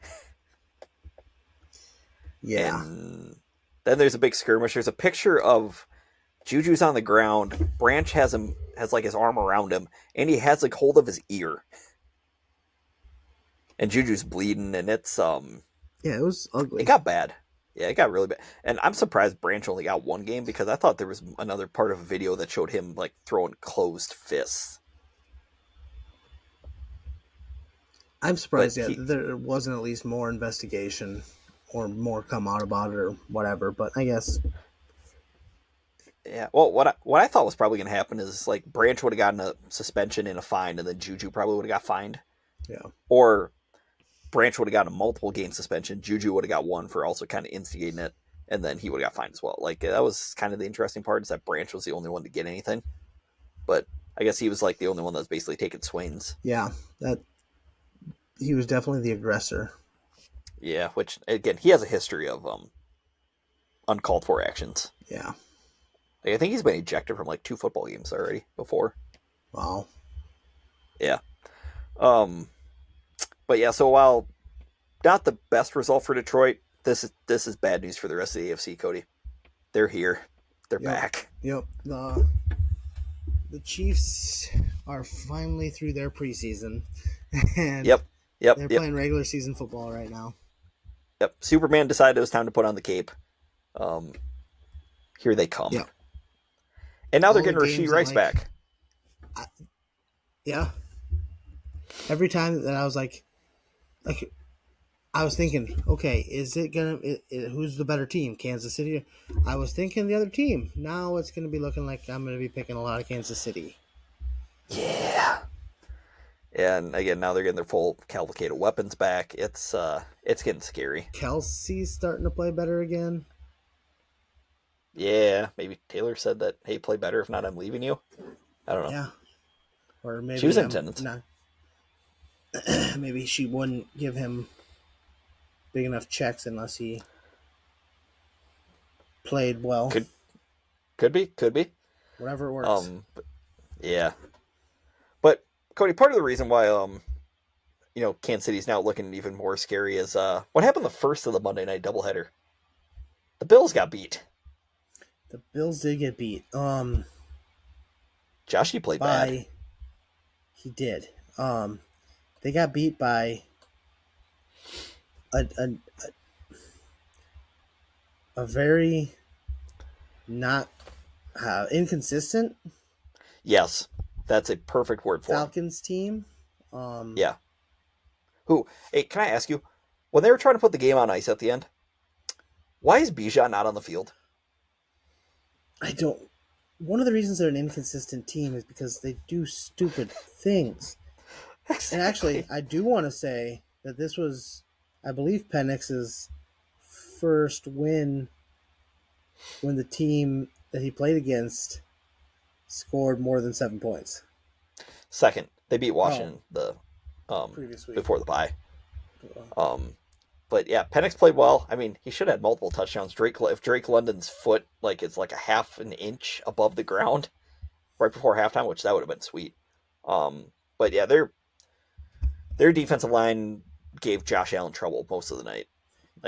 Speaker 2: Yeah.
Speaker 1: And then there's a big skirmish. There's a picture of Juju's on the ground. Branch has like his arm around him, and he has like hold of his ear. And Juju's bleeding, and it's
Speaker 2: yeah, it was ugly.
Speaker 1: It got bad. Yeah, it got really bad. And I'm surprised Branch only got 1 game because I thought there was another part of a video that showed him like throwing closed fists.
Speaker 2: I'm surprised there wasn't at least more investigation or more come out about it or whatever, but I guess.
Speaker 1: Yeah, well, what I thought was probably going to happen is like Branch would have gotten a suspension and a fine, and then Juju probably would have got fined.
Speaker 2: Yeah.
Speaker 1: Or Branch would have got a multiple game suspension. Juju would have got 1 for also kind of instigating it, and then he would have got fined as well. Like that was kind of the interesting part is that Branch was the only one to get anything, but I guess he was like the only one that was basically taking swings.
Speaker 2: Yeah, that he was definitely the aggressor.
Speaker 1: Yeah, which again he has a history of uncalled for actions.
Speaker 2: Yeah.
Speaker 1: Like, I think he's been ejected from like 2 football games already before.
Speaker 2: Wow.
Speaker 1: Yeah. But yeah, so while not the best result for Detroit, this is bad news for the rest of the AFC, Cody. They're here. They're back.
Speaker 2: Yep. the Chiefs are finally through their preseason, and
Speaker 1: Yep. Yep.
Speaker 2: they're
Speaker 1: Yep.
Speaker 2: playing regular season football right now.
Speaker 1: Yep. Superman decided it was time to put on the cape. Here they come.
Speaker 2: Yep.
Speaker 1: And now they're
Speaker 2: All the
Speaker 1: getting Rashee
Speaker 2: games that,
Speaker 1: Rice back.
Speaker 2: Yeah. Every time that I was like, I was thinking, okay, is it gonna? Who's the better team, Kansas City? I was thinking the other team. Now it's gonna be looking like I'm gonna be picking a lot of Kansas City.
Speaker 1: Yeah. And again, now they're getting their full cavalcade of weapons back. It's getting scary.
Speaker 2: Kelsey's starting to play better again.
Speaker 1: Yeah, maybe Taylor said that, hey, play better. If not, I'm leaving you. I don't know.
Speaker 2: Yeah. Or maybe
Speaker 1: She was in attendance.
Speaker 2: Not. Maybe she wouldn't give him big enough checks unless he played well.
Speaker 1: Could be.
Speaker 2: Whatever it works.
Speaker 1: Yeah. But Cody, part of the reason why Kansas City's now looking even more scary is what happened the first of the Monday night doubleheader. The Bills got beat.
Speaker 2: The Bills did get beat.
Speaker 1: Joshy played bad.
Speaker 2: He did. They got beat by a very not inconsistent.
Speaker 1: Yes, that's a perfect word for
Speaker 2: Falcons team.
Speaker 1: Yeah. Who? Hey, can I ask you, when they were trying to put the game on ice at the end, why is Bijan not on the field?
Speaker 2: I don't. One of the reasons they're an inconsistent team is because they do stupid things. Exactly. And actually, I do want to say that this was, I believe, Penix's first win when the team that he played against scored more than 7 points.
Speaker 1: Second, they beat Washington
Speaker 2: previous week
Speaker 1: before the bye. But yeah, Penix played well. I mean, he should have had multiple touchdowns. If Drake London's foot is like a half an inch above the ground right before halftime, which that would have been sweet. But yeah, their defensive line gave Josh Allen trouble most of the night.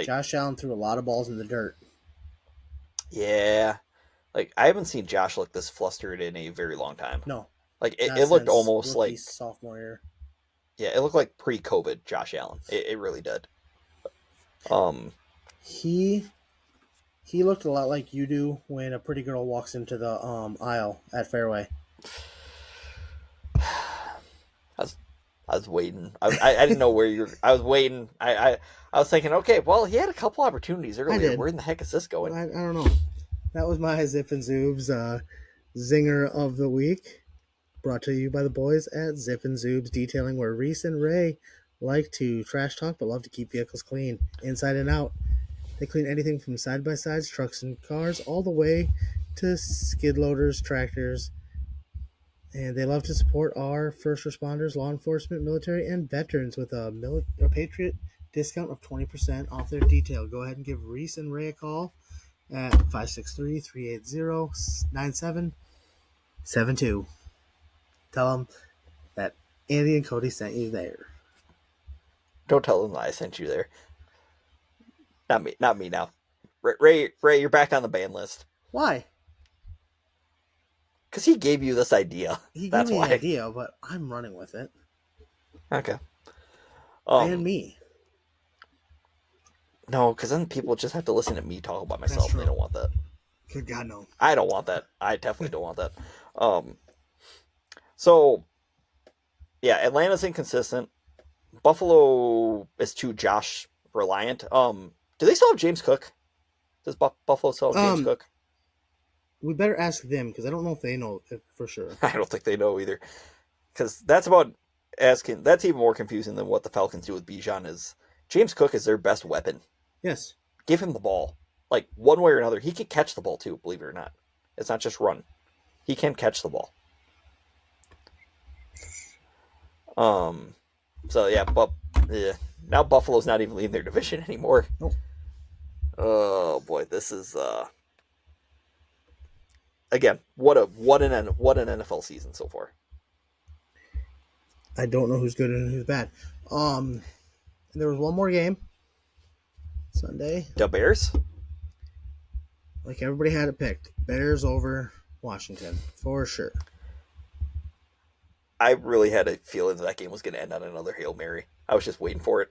Speaker 2: Josh Allen threw a lot of balls in the dirt.
Speaker 1: Yeah. I haven't seen Josh look this flustered in a very long time.
Speaker 2: No.
Speaker 1: It looked almost like
Speaker 2: sophomore year.
Speaker 1: Yeah, it looked like pre-COVID Josh Allen. It really did.
Speaker 2: He looked a lot like you do when a pretty girl walks into the aisle at Fairway.
Speaker 1: I was waiting. I didn't know where you're. I was waiting. I was thinking, okay, well, he had a couple opportunities earlier. Where in the heck is this going?
Speaker 2: I don't know. That was my Zip and Zoobs zinger of the week, brought to you by the boys at Zip and Zoobs Detailing, where Reese and Ray like to trash talk but love to keep vehicles clean, inside and out. They clean anything from side-by-sides, trucks, and cars, all the way to skid loaders, tractors. And they love to support our first responders, law enforcement, military, and veterans with a Patriot discount of 20% off their detail. Go ahead and give Reese and Ray a call at 563-380-9772. Tell them that Andy and Cody sent you there.
Speaker 1: Don't tell them that I sent you there. Not me now. Ray, you're back on the ban list.
Speaker 2: Why?
Speaker 1: Because he gave you this idea.
Speaker 2: He gave me an idea, but I'm running with it.
Speaker 1: Okay.
Speaker 2: And me.
Speaker 1: No, because then people just have to listen to me talk about myself. And they don't want that.
Speaker 2: Good God, no.
Speaker 1: I don't want that. I definitely don't want that. So, yeah, Atlanta's inconsistent. Buffalo is too Josh reliant. Do they still have James Cook? Does Buffalo still have James Cook?
Speaker 2: We better ask them, because I don't know if they know for sure.
Speaker 1: I don't think they know either. Because that's about asking. That's even more confusing than what the Falcons do with Bijan. Is James Cook is their best weapon.
Speaker 2: Yes.
Speaker 1: Give him the ball. One way or another. He can catch the ball too, believe it or not. It's not just run. He can catch the ball. So yeah, but now Buffalo's not even leading their division anymore.
Speaker 2: Nope.
Speaker 1: Oh boy, this is again, what an NFL season so far.
Speaker 2: I don't know who's good and who's bad. There was one more game Sunday.
Speaker 1: The Bears?
Speaker 2: Like everybody had it picked. Bears over Washington, for sure.
Speaker 1: I really had a feeling that game was going to end on another Hail Mary. I was just waiting for it.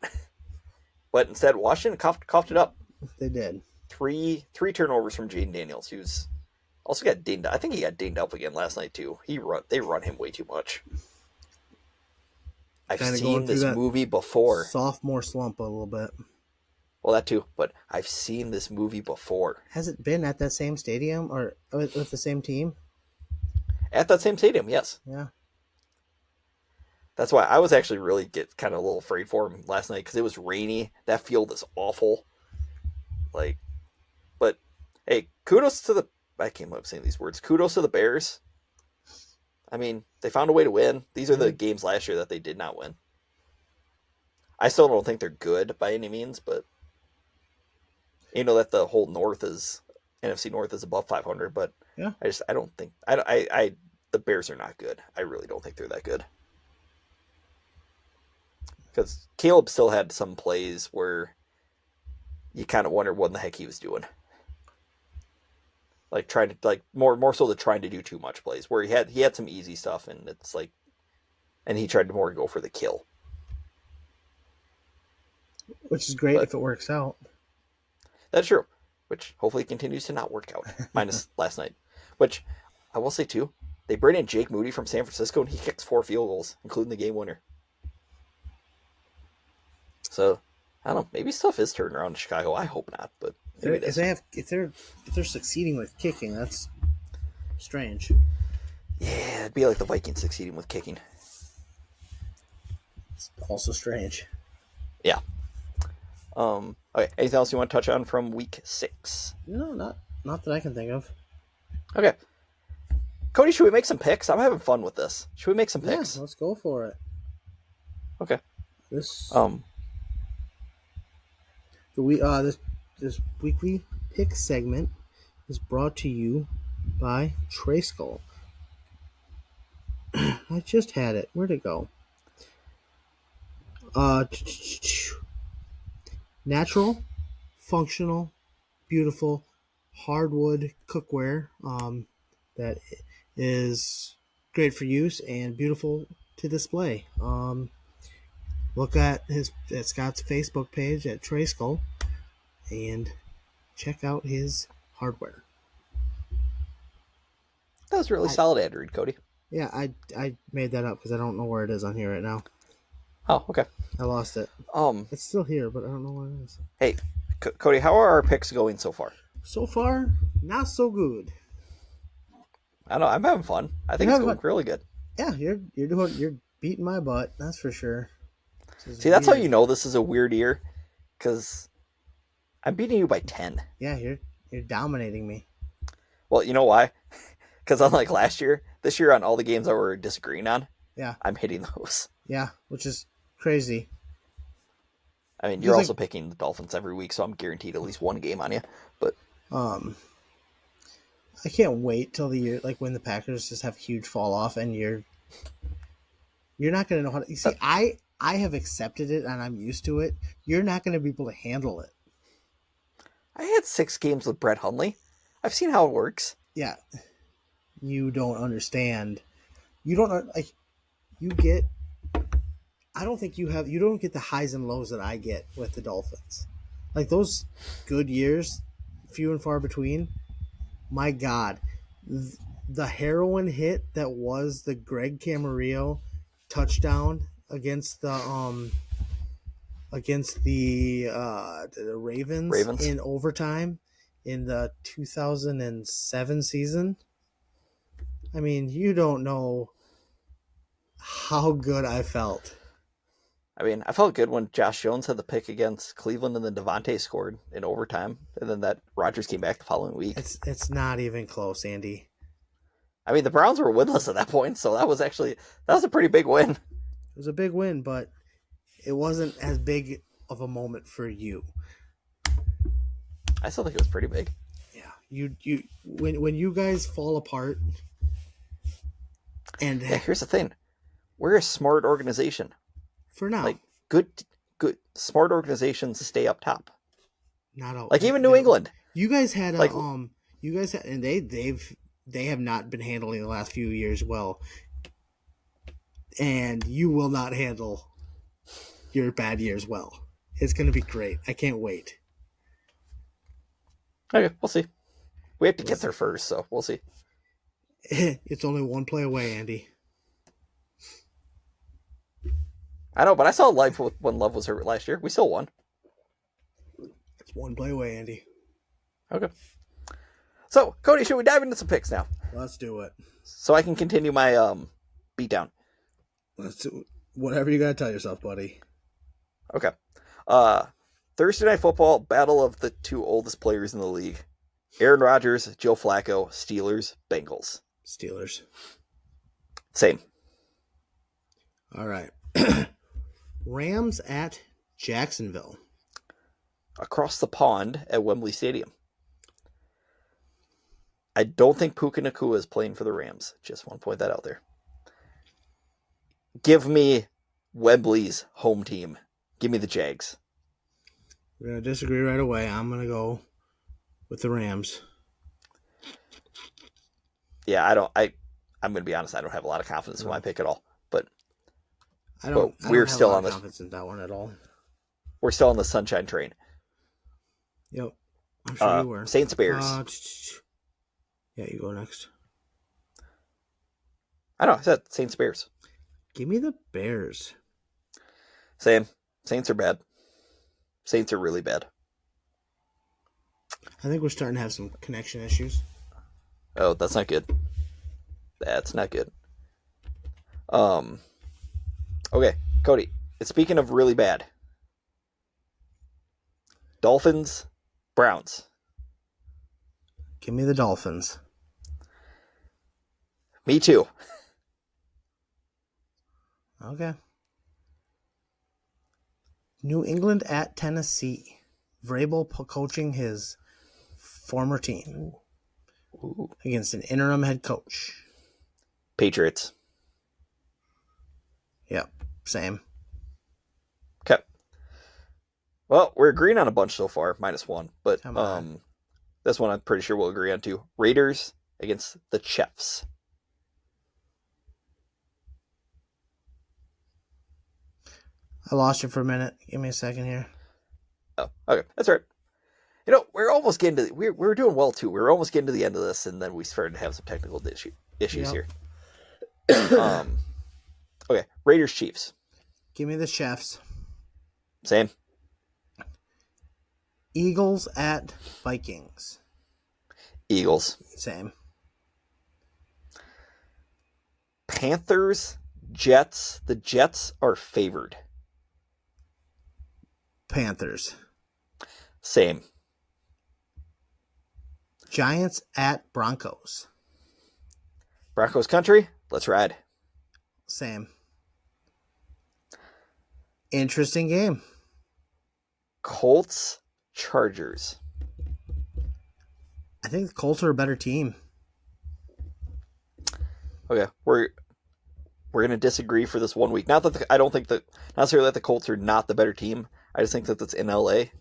Speaker 1: But instead, Washington coughed it up.
Speaker 2: They did.
Speaker 1: Three turnovers from Jaden Daniels, who's also got dinged. I think he got dinged up again last night too. They run him way too much. I've seen this movie before.
Speaker 2: Sophomore slump a little bit.
Speaker 1: Well, that too, but I've seen this movie before.
Speaker 2: Has it been at that same stadium or with the same team?
Speaker 1: At that same stadium, yes.
Speaker 2: Yeah.
Speaker 1: That's why I was actually really kind of a little afraid for him last night because it was rainy. That field is awful. But hey, kudos to the. I can't believe I'm saying these words. Kudos to the Bears. I mean, they found a way to win. These are the games last year that they did not win. I still don't think they're good by any means, but you know that the whole NFC North is above 500. But
Speaker 2: yeah,
Speaker 1: I don't think the Bears are not good. I really don't think they're that good. Because Caleb still had some plays where you kind of wonder what in the heck he was doing. More so trying to do too much plays, where he had some easy stuff, and it's like, and he tried to more go for the kill.
Speaker 2: Which is great if it works out.
Speaker 1: That's true. Which hopefully continues to not work out, minus last night. Which I will say too, they bring in Jake Moody from San Francisco, and he kicks 4 field goals, including the game winner. So, I don't know. Maybe stuff is turning around in Chicago. I hope not, but
Speaker 2: if they're succeeding with kicking, that's strange.
Speaker 1: Yeah, it'd be like the Vikings succeeding with kicking.
Speaker 2: It's also strange.
Speaker 1: Yeah. Okay. Anything else you want to touch on from week 6?
Speaker 2: No, not that I can think of.
Speaker 1: Okay. Cody, should we make some picks? I'm having fun with this. Should we make some picks?
Speaker 2: Yeah, let's go for it.
Speaker 1: Okay.
Speaker 2: This weekly pick segment is brought to you by Trayskull. I just had it. Where'd it go? Natural, functional, beautiful hardwood cookware that is great for use and beautiful to display. Look at Scott's Facebook page at Trayskull and check out his hardware.
Speaker 1: That was really solid ad read, Cody.
Speaker 2: Yeah, I made that up because I don't know where it is on here right now.
Speaker 1: Oh, okay.
Speaker 2: I lost it. It's still here, but I don't know where it is.
Speaker 1: Hey, Cody, how are our picks going so far?
Speaker 2: So far, not so good.
Speaker 1: I don't know. I'm having fun. I think it's going really good.
Speaker 2: Yeah, you're beating my butt. That's for sure.
Speaker 1: See, that's how you know this is a weird year, because I'm beating you by 10.
Speaker 2: Yeah, you're dominating me.
Speaker 1: Well, you know why? Because unlike last year, this year on all the games that we're disagreeing on,
Speaker 2: yeah,
Speaker 1: I'm hitting those.
Speaker 2: Yeah, which is crazy.
Speaker 1: I mean, you're also picking the Dolphins every week, so I'm guaranteed at least one game on you. But
Speaker 2: I can't wait till the year, like when the Packers just have a huge fall off, and you're not going to know how to. You see, I have accepted it and I'm used to it. You're not going to be able to handle it.
Speaker 1: I had 6 games with Brett Hundley. I've seen how it works.
Speaker 2: Yeah, you don't understand. You don't like. You get. I don't think you don't get the highs and lows that I get with the Dolphins. Like those good years, few and far between. My God, the heroin hit that was the Greg Camarillo touchdown against the Ravens in overtime in the 2007 season. I mean, you don't know how good I felt.
Speaker 1: I mean, I felt good when Josh Jones had the pick against Cleveland and then Devontae scored in overtime, and then that Rodgers came back the following week.
Speaker 2: It's not even close, Andy.
Speaker 1: I mean, the Browns were winless at that point, so that was a pretty big win.
Speaker 2: It was a big win, but it wasn't as big of a moment for you.
Speaker 1: I still think it was pretty big.
Speaker 2: Yeah, when you guys fall apart, and
Speaker 1: here's the thing, we're a smart organization.
Speaker 2: For now,
Speaker 1: like good smart organizations stay up top.
Speaker 2: Not all.
Speaker 1: Like even New England.
Speaker 2: You guys had and they have not been handling the last few years well. and you will not handle your bad years well. It's going to be great. I can't wait.
Speaker 1: Okay, we'll see. We have to get there first, so we'll see.
Speaker 2: It's only one play away, Andy.
Speaker 1: I know, but I saw live when Love was hurt last year. We still won.
Speaker 2: It's one play away, Andy.
Speaker 1: Okay. So, Cody, should we dive into some picks now?
Speaker 2: Let's do it.
Speaker 1: So I can continue my beatdown.
Speaker 2: Let's do whatever you got to tell yourself, buddy.
Speaker 1: Okay. Thursday Night Football, battle of the two oldest players in the league. Aaron Rodgers, Joe Flacco, Steelers, Bengals.
Speaker 2: Steelers.
Speaker 1: Same.
Speaker 2: All right. Rams at Jacksonville.
Speaker 1: Across the pond at Wembley Stadium. I don't think Puka Nacua is playing for the Rams. Just want to point that out there. Give me Wembley's home team. Give me the Jags.
Speaker 2: We're going to disagree right away. I'm going to go with the Rams.
Speaker 1: Yeah, I'm going to be honest. I don't have a lot of confidence in my pick at all. But
Speaker 2: we're still on confidence in that one at all.
Speaker 1: We're still on the sunshine train.
Speaker 2: Yep. I'm sure you were.
Speaker 1: Saints Bears.
Speaker 2: Yeah, you go next.
Speaker 1: I know. I said Saints Bears.
Speaker 2: Give me the Bears.
Speaker 1: Same. Saints are bad. Saints are really bad.
Speaker 2: I think we're starting to have some connection issues.
Speaker 1: Oh, that's not good. That's not good. Okay, Cody. Speaking of really bad. Dolphins, Browns.
Speaker 2: Give me the Dolphins.
Speaker 1: Me too.
Speaker 2: Okay. New England at Tennessee. Vrabel coaching his former team.
Speaker 1: Ooh.
Speaker 2: Against an interim head coach.
Speaker 1: Patriots.
Speaker 2: Yep, same.
Speaker 1: Okay. Well, we're agreeing on a bunch so far, -1. But this one I'm pretty sure we'll agree on too. Raiders against the Chiefs.
Speaker 2: I lost you for a minute. Give me a second here.
Speaker 1: Oh, okay. That's right. You know, we're almost getting to we're doing well too. We're almost getting to the end of this, and then we started to have some technical issues here. Okay, Raiders Chiefs.
Speaker 2: Give me the Chiefs.
Speaker 1: Same.
Speaker 2: Eagles at Vikings.
Speaker 1: Eagles.
Speaker 2: Same.
Speaker 1: Panthers Jets. The Jets are favored.
Speaker 2: Panthers.
Speaker 1: Same.
Speaker 2: Giants at Broncos.
Speaker 1: Broncos country. Let's ride.
Speaker 2: Same. Interesting game.
Speaker 1: Colts Chargers.
Speaker 2: I think the Colts are a better team.
Speaker 1: Okay, we're gonna disagree for this 1 week. Not that I don't think not necessarily that the Colts are not the better team. I just think that that's in LA.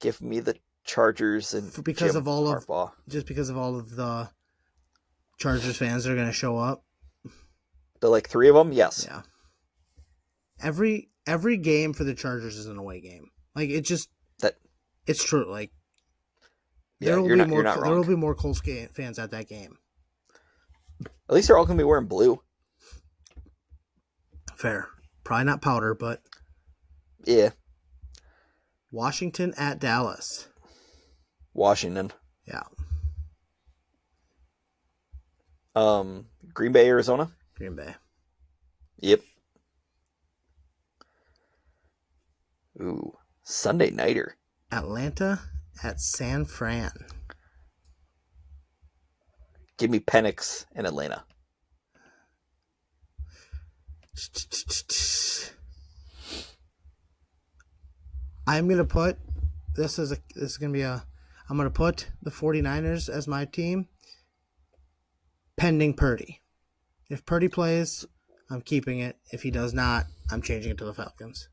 Speaker 1: Give me the Chargers and
Speaker 2: because
Speaker 1: Jim
Speaker 2: of all
Speaker 1: Harbaugh.
Speaker 2: because of all of the Chargers fans that are going to show up.
Speaker 1: The 3 of them, yes.
Speaker 2: Yeah. Every game for the Chargers is an away game. Like it's true. Like there will be more Colts fans at that game.
Speaker 1: At least they're all gonna be wearing blue.
Speaker 2: Fair. Probably not powder, but
Speaker 1: yeah.
Speaker 2: Washington at Dallas.
Speaker 1: Washington.
Speaker 2: Yeah.
Speaker 1: Green Bay, Arizona.
Speaker 2: Green Bay.
Speaker 1: Yep. Ooh, Sunday nighter.
Speaker 2: Atlanta at San Fran.
Speaker 1: Give me Penix and Atlanta.
Speaker 2: I'm going to put I'm going to put the 49ers as my team pending Purdy. If Purdy plays, I'm keeping it. If he does not, I'm changing it to the Falcons.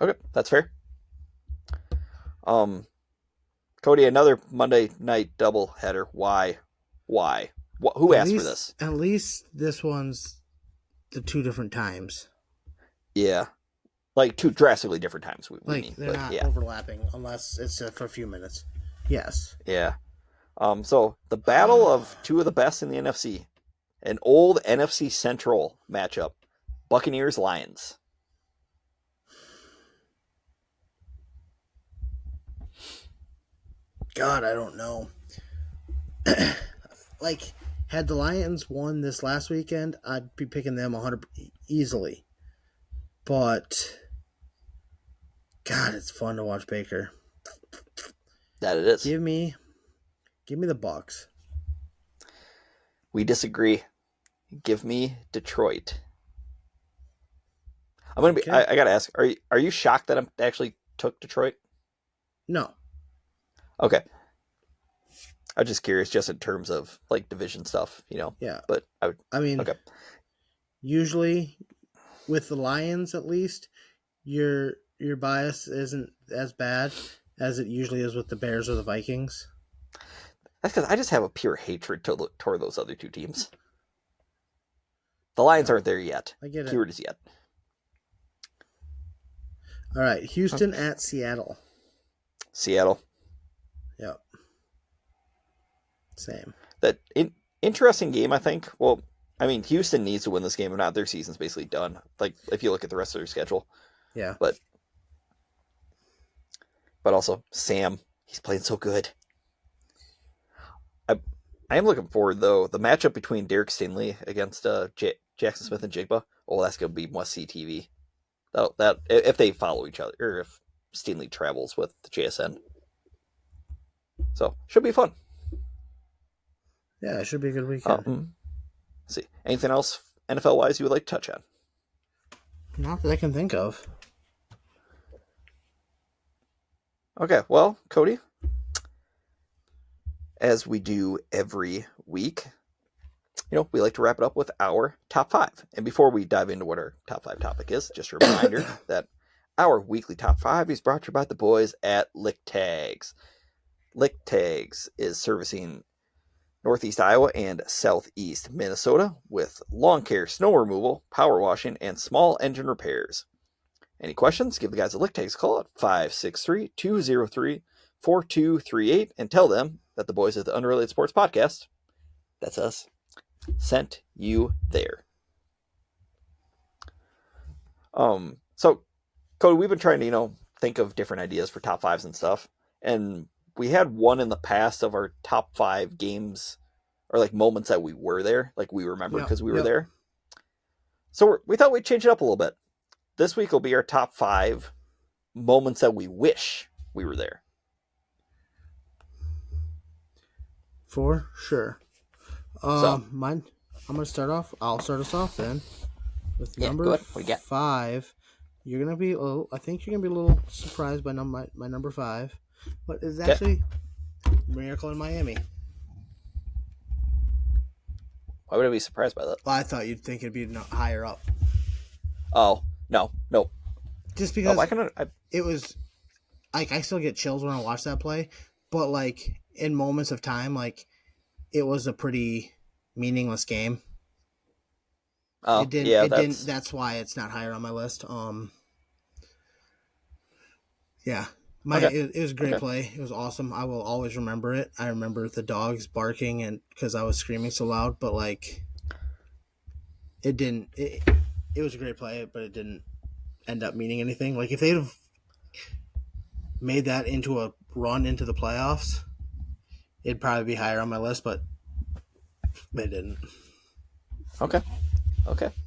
Speaker 1: Okay, that's fair. Cody, another Monday night doubleheader. Why? Who asked for this?
Speaker 2: At least this one's the two different times.
Speaker 1: Yeah. Like two drastically different times, we
Speaker 2: Like,
Speaker 1: mean.
Speaker 2: they're
Speaker 1: But
Speaker 2: not
Speaker 1: yeah.
Speaker 2: overlapping unless it's for a few minutes. Yes.
Speaker 1: Yeah. So the battle of two of the best in the NFC. An old NFC Central matchup. Buccaneers Lions.
Speaker 2: God, I don't know. Like, had the Lions won this last weekend, I'd be picking them 100 easily. But God, it's fun to watch Baker.
Speaker 1: That it is.
Speaker 2: Give me the Bucs.
Speaker 1: We disagree. Give me Detroit. I'm gonna be.
Speaker 2: Okay.
Speaker 1: I gotta ask. Are you shocked that I actually took Detroit?
Speaker 2: No.
Speaker 1: Okay. I'm just curious, just in terms of like division stuff,
Speaker 2: Yeah.
Speaker 1: But I would.
Speaker 2: I mean,
Speaker 1: Okay.
Speaker 2: usually with the Lions, at least, your bias isn't as bad as it usually is with the Bears or the Vikings.
Speaker 1: That's because I just have a pure hatred toward those other two teams. The Lions aren't there yet.
Speaker 2: I get it.
Speaker 1: Keyword is yet.
Speaker 2: All right, Houston at Seattle.
Speaker 1: Seattle.
Speaker 2: Yep. Same.
Speaker 1: That interesting game, I think. Well, I mean, Houston needs to win this game. If not, their season's basically done. Like, if you look at the rest of their schedule.
Speaker 2: Yeah.
Speaker 1: But also, Sam, he's playing so good. I am looking forward, though. The matchup between Derek Stingley against Jackson Smith and Jigba. Oh, that's going to be must-see TV. That if they follow each other, or if Stingley travels with the JSN. So, should be fun.
Speaker 2: Yeah, it should be a good weekend.
Speaker 1: Let's see. Anything else NFL-wise you would like to touch on?
Speaker 2: Not that I can think of.
Speaker 1: Okay, well, Cody, as we do every week, we like to wrap it up with our top 5. And before we dive into what our top 5 topic is, just a reminder that our weekly top 5 is brought to you by the boys at Lick Tags. Lick Tags is servicing Northeast Iowa and Southeast Minnesota with lawn care, snow removal, power washing, and small engine repairs. Any questions? Give the guys at Lick Tags a call at 563-203-4238 and tell them that the boys at the Unrelated Sports Podcast, that's us, sent you there. So, Cody, we've been trying to, think of different ideas for top 5s and stuff. And we had one in the past of our top 5 games or like moments that we were there, like we remember because we were there. So we thought we'd change it up a little bit. This week will be our top 5 moments that we wish we were there.
Speaker 2: For sure. Mine. I'm gonna start off. I'll start us off then with number 5. You're gonna be. I think you're gonna be a little surprised by my number 5, but it's actually Miracle in Miami.
Speaker 1: Why would I be surprised by that?
Speaker 2: Well, I thought you'd think it'd be higher up.
Speaker 1: Oh no.
Speaker 2: Just because it was like I still get chills when I watch that play, but like in moments of time, like it was a pretty meaningless game.
Speaker 1: Oh,
Speaker 2: it didn't. That's why it's not higher on my list. Yeah, it was a great play. It was awesome. I will always remember it. I remember the dogs barking and because I was screaming so loud, but like it didn't. It was a great play, but it didn't end up meaning anything. Like if they'd have made that into a run into the playoffs, it'd probably be higher on my list, but they didn't.
Speaker 1: Okay.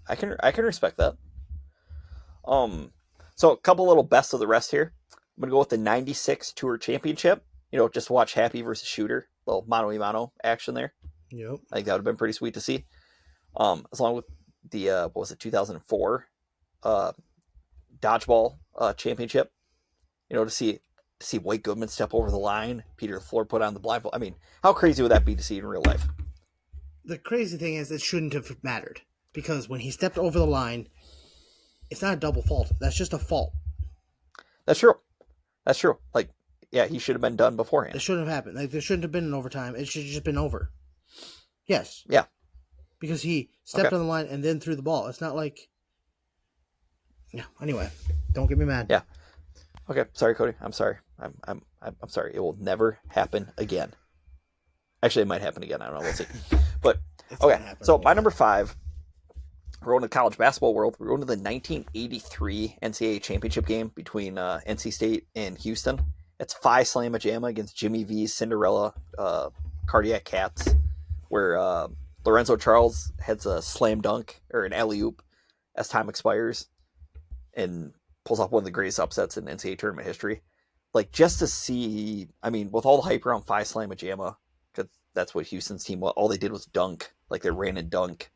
Speaker 1: I can respect that. So a couple little best of the rest here. I'm gonna go with the '96 Tour Championship. Just watch Happy versus Shooter, little mano-a-mano action there.
Speaker 2: Yep.
Speaker 1: I think that would have been pretty sweet to see. Along with the what was it, 2004 dodgeball championship. To see White Goodman step over the line, Peter LaFleur put on the blindfold. I mean, how crazy would that be to see in real life?
Speaker 2: The crazy thing is, it shouldn't have mattered because when he stepped over the line, it's not a double fault. That's just a fault.
Speaker 1: That's true. Like, yeah, he should have been done beforehand.
Speaker 2: It shouldn't have happened. Like, there shouldn't have been an overtime. It should have just been over. Yes.
Speaker 1: Yeah.
Speaker 2: because he stepped
Speaker 1: Okay.
Speaker 2: on the line and then threw the ball. It's not like, yeah. Anyway, don't get me mad.
Speaker 1: Yeah. Okay. Sorry, Cody. I'm sorry. I'm sorry. It will never happen again. Actually, it might happen again. I don't know. We'll see. But
Speaker 2: It's
Speaker 1: okay.
Speaker 2: gonna happen.
Speaker 1: So my number 5. We're going to the college basketball world. We're going to the 1983 NCAA championship game between NC State and Houston. It's Phi Slamma Jamma against Jimmy V's Cinderella Cardiac Cats, where Lorenzo Charles heads a slam dunk or an alley-oop as time expires and pulls off one of the greatest upsets in NCAA tournament history. Like, just to see, I mean, with all the hype around Phi Slamma Jamma, because that's what Houston's team, all they did was dunk. Like, they ran and dunk.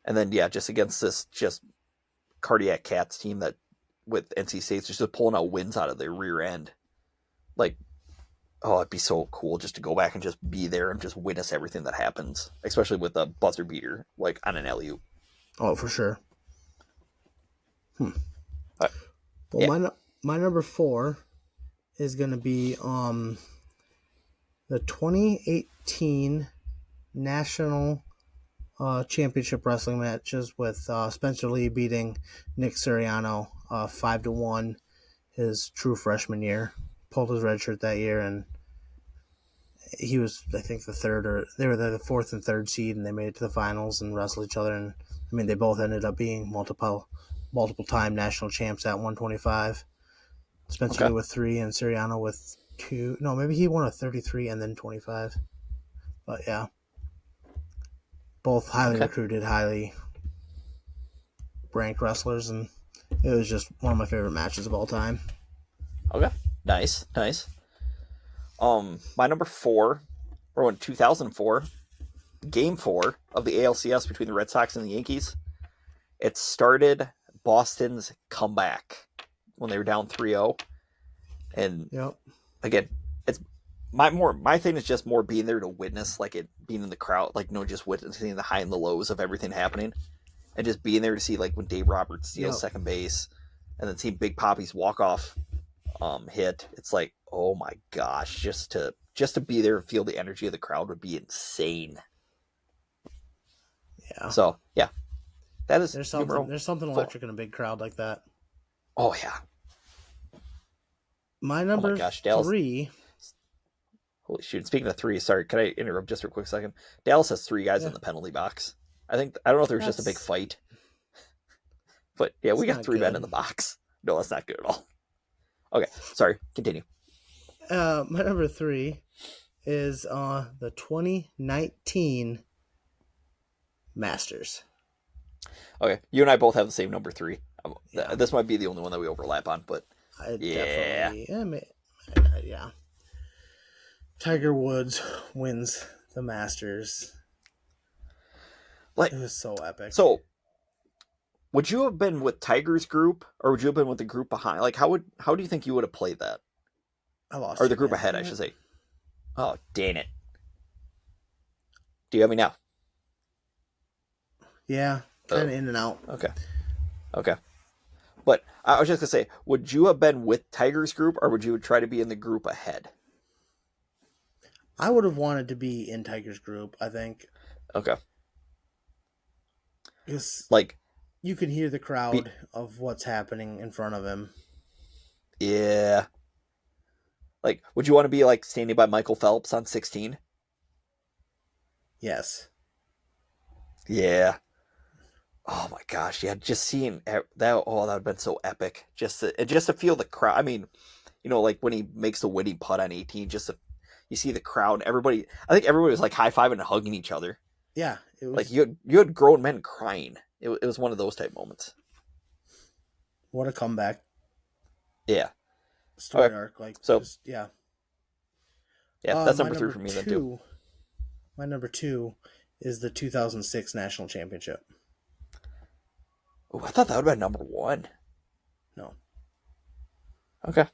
Speaker 1: And then, yeah, just against this just Cardiac Cats team that with NC State's just pulling out wins out of their rear end. Like, oh, it'd be so cool just to go back and just be there and just witness everything that happens, especially with a buzzer beater, like on an alley-oop.
Speaker 2: Oh, for sure. Well,
Speaker 1: Yeah.
Speaker 2: my number 4 is going to be the 2018 National Championship Wrestling matches with Spencer Lee beating Nick Suriano 5-1 his true freshman year. Pulled his red shirt that year, and he was, I think, they were the 4th and 3rd seed, and they made it to the finals and wrestled each other. And I mean, they both ended up being multiple time national champs at 125. Spencer Lee with 3 and Suriano with 2. No, maybe he won a 33 and then 25. But yeah, both highly recruited, highly ranked wrestlers, and it was just one of my favorite matches of all time.
Speaker 1: Okay. Nice. My number 4, or in 2004, Game 4 of the ALCS between the Red Sox and the Yankees. It started Boston's comeback when they were down 3-0. And again, it's my thing is just more being there to witness, like, it being in the crowd, like, just witnessing the high and the lows of everything happening, and just being there to see, like, when Dave Roberts steals second base, and then seeing Big Poppy's walk off hit. It's like, oh my gosh, just to be there and feel the energy of the crowd would be insane.
Speaker 2: Yeah.
Speaker 1: So yeah, that is
Speaker 2: there's something electric in a big crowd like that.
Speaker 1: Oh yeah.
Speaker 2: My number 3.
Speaker 1: Holy shoot! Speaking of 3, sorry, can I interrupt just for a quick second? Dallas has 3 guys in the penalty box. I don't know if there was just a big fight, but yeah, we got 3 men in the box. No, that's not good at all. Okay, sorry. Continue.
Speaker 2: My number 3 is the 2019 Masters.
Speaker 1: Okay, you and I both have the same number 3. This might be the only one that we overlap on, but
Speaker 2: yeah. Tiger Woods wins the Masters. Like, it was so epic.
Speaker 1: So, would you have been with Tiger's group, or would you have been with the group behind? Like, how do you think you would have played that?
Speaker 2: I lost.
Speaker 1: Or the group ahead, I should say. Oh, dang it! Do you have me now?
Speaker 2: Yeah, kind of in and out.
Speaker 1: Okay. But I was just gonna say, would you have been with Tiger's group, or would you try to be in the group ahead?
Speaker 2: I would have wanted to be in Tiger's group, I think.
Speaker 1: Okay.
Speaker 2: Because,
Speaker 1: like,
Speaker 2: you could hear the crowd of what's happening in front of him.
Speaker 1: Yeah. Like, would you want to be, like, standing by Michael Phelps on 16?
Speaker 2: Yes.
Speaker 1: Yeah. Oh my gosh, yeah, just seeing that, that would have been so epic. Just to feel the crowd. I mean, like when he makes the winning putt on 18, you see the crowd, everybody, I think everybody was like high-fiving and hugging each other.
Speaker 2: Yeah, it was
Speaker 1: like you had grown men crying. It was one of those type moments.
Speaker 2: What a comeback.
Speaker 1: Yeah.
Speaker 2: Story arc, like,
Speaker 1: so
Speaker 2: just, yeah.
Speaker 1: Yeah, that's number 3 for me then too.
Speaker 2: My number 2 is the 2006 National Championship.
Speaker 1: Oh, I thought that would have been number 1.
Speaker 2: No.
Speaker 1: Okay.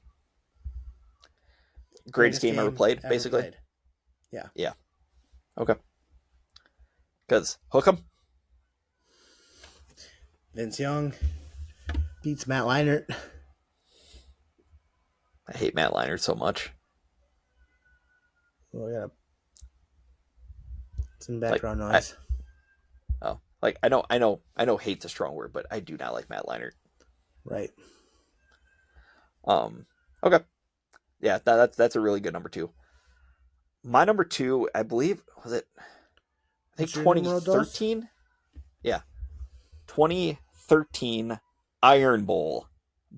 Speaker 1: Greatest game ever played, basically.
Speaker 2: Played. Yeah.
Speaker 1: Yeah. Okay. Because hook 'em.
Speaker 2: Vince Young beats Matt Leinart.
Speaker 1: I hate Matt Leinart so much.
Speaker 2: Well, yeah. Some
Speaker 1: Like
Speaker 2: background noise.
Speaker 1: like I know hate's a strong word, but I do not like Matt Leinart.
Speaker 2: Right.
Speaker 1: Okay. Yeah, that's a really good number 2. My number 2, I believe, was it? I think
Speaker 2: What's your numero dos?
Speaker 1: 2013. Yeah, 2013 Iron Bowl,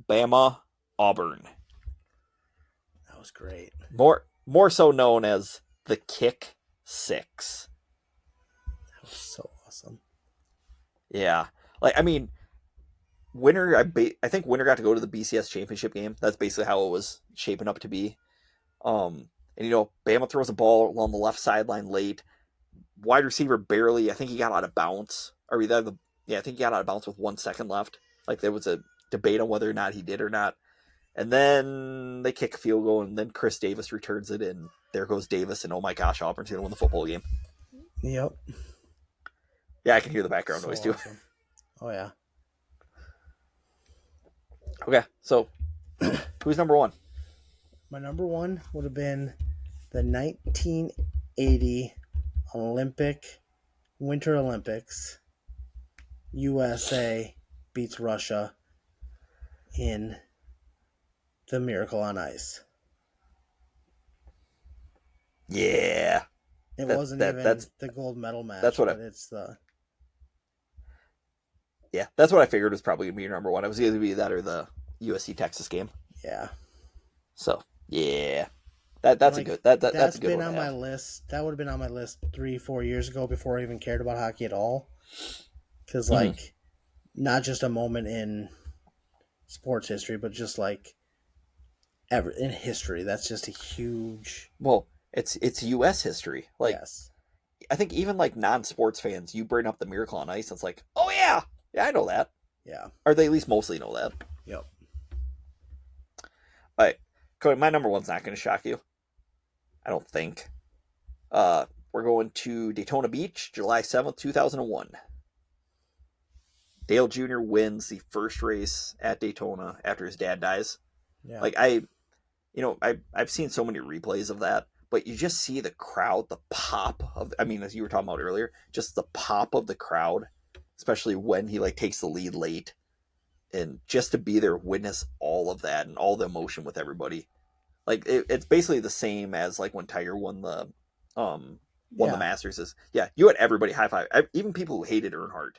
Speaker 1: Bama Auburn.
Speaker 2: That was great.
Speaker 1: More so known as the Kick 6.
Speaker 2: That was so awesome.
Speaker 1: Yeah, like I mean, winner. I think winner got to go to the BCS championship game. That's basically how it was shaping up to be. And Bama throws a ball along the left sideline late. Wide receiver barely. I think he got out of bounds. Or either I think he got out of bounds with 1 second left. Like there was a debate on whether or not he did or not. And then they kick a field goal, and then Chris Davis returns it, and there goes Davis, and oh my gosh, Auburn's going to win the football game.
Speaker 2: Yep.
Speaker 1: Yeah, I can hear the background
Speaker 2: So
Speaker 1: noise too.
Speaker 2: awesome. Oh yeah.
Speaker 1: Okay, so who's number 1?
Speaker 2: My number 1 would have been the 1980 Winter Olympics. USA beats Russia in the Miracle on Ice.
Speaker 1: Yeah.
Speaker 2: It wasn't even the gold medal match, it's the...
Speaker 1: Yeah, that's what I figured was probably going to be your number 1. It was either going to be that or the USC-Texas game.
Speaker 2: Yeah.
Speaker 1: So, yeah. That's a good that's a good
Speaker 2: been
Speaker 1: one
Speaker 2: on my list. That would have been on my list 3-4 years ago before I even cared about hockey at all. Because, not just a moment in sports history, but just, ever in history. That's just a huge...
Speaker 1: Well, it's U.S. history.
Speaker 2: Yes.
Speaker 1: I think even, non-sports fans, you bring up the Miracle on Ice, it's like, oh, yeah. Yeah, I know that.
Speaker 2: Yeah.
Speaker 1: Or they at least mostly know that.
Speaker 2: Yep.
Speaker 1: All right. Cody, my number 1's not going to shock you. I don't think. We're going to Daytona Beach, July 7th, 2001. Dale Jr. wins the first race at Daytona after his dad dies.
Speaker 2: Yeah.
Speaker 1: I've seen so many replays of that, but you just see the crowd, the pop of, as you were talking about earlier, just the pop of the crowd, especially when he takes the lead late, and just to be there, witness all of that and all the emotion with everybody. It's basically the same as when Tiger won the Masters. You had everybody high five, even people who hated Earnhardt,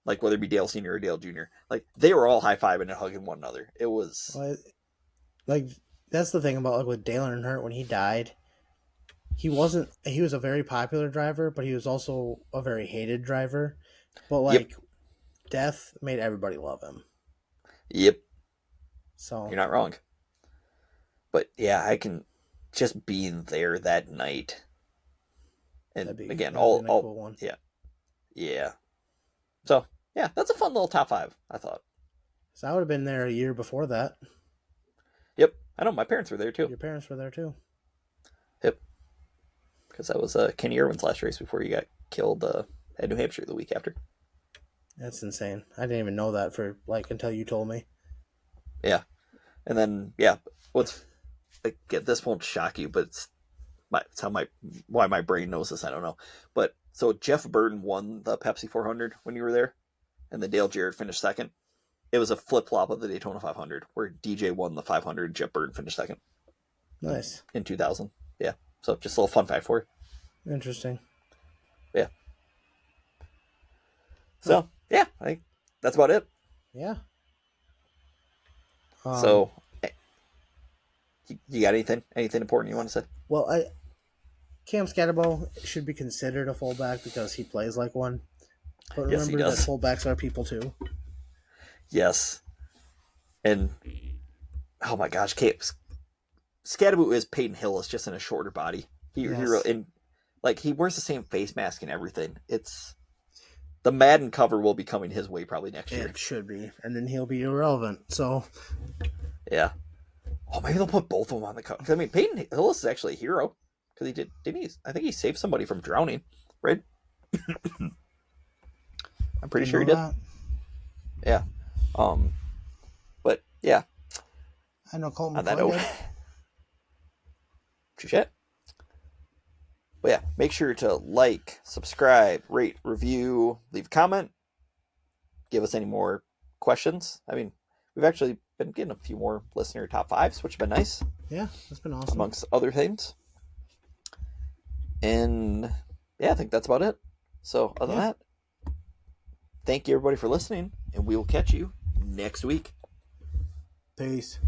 Speaker 1: whether it be Dale Sr. or Dale Jr. They were all high fiving and hugging one another. It was
Speaker 2: that's the thing about with Dale Earnhardt when he died. He was a very popular driver, but he was also a very hated driver. But death made everybody love him.
Speaker 1: Yep.
Speaker 2: So
Speaker 1: you're not wrong. But yeah, I can just being there that night, and again, all
Speaker 2: cool one.
Speaker 1: Yeah. So yeah, that's a fun little top 5. I thought.
Speaker 2: So I would have been there a year before that.
Speaker 1: Yep, I know my parents were there too.
Speaker 2: Your parents were there too.
Speaker 1: Yep. Because that was Kenny Irwin's last race before he got killed at New Hampshire the week after.
Speaker 2: That's insane. I didn't even know that until you told me.
Speaker 1: Yeah, and then this won't shock you, but it's why my brain knows this. I don't know, but so Jeff Burton won the Pepsi 400 when you were there, and then Dale Jarrett finished second. It was a flip flop of the Daytona 500 where DJ won the 500, Jeff Burton finished second.
Speaker 2: Nice.
Speaker 1: In 2000, yeah. So just a little fun fact for you.
Speaker 2: Interesting.
Speaker 1: Yeah. So yeah, I think that's about it.
Speaker 2: Yeah.
Speaker 1: So, you got anything important you want to say?
Speaker 2: Well, Cam Scatterbo should be considered a fullback because he plays like one. But remember that fullbacks are people too.
Speaker 1: Yes. And, oh my gosh, Scatterbo is Peyton Hillis, just in a shorter body. He wears the same face mask and everything. It's the Madden cover will be coming his way probably next year.
Speaker 2: It should be, and then he'll be irrelevant. So,
Speaker 1: yeah. Oh, maybe they'll put both of them on the cover. Peyton Hillis is actually a hero because he didn't he? I think he saved somebody from drowning, right? I'm pretty sure he did. That. Yeah. But yeah.
Speaker 2: I know Colton
Speaker 1: on that note. Touche. But yeah, make sure to like, subscribe, rate, review, leave a comment, give us any more questions. I mean, we've actually been getting a few more listener top fives, which have been nice.
Speaker 2: Yeah, that's been awesome.
Speaker 1: Amongst other things. And yeah, I think that's about it. So other than that, thank you everybody for listening, and we will catch you next week.
Speaker 2: Peace.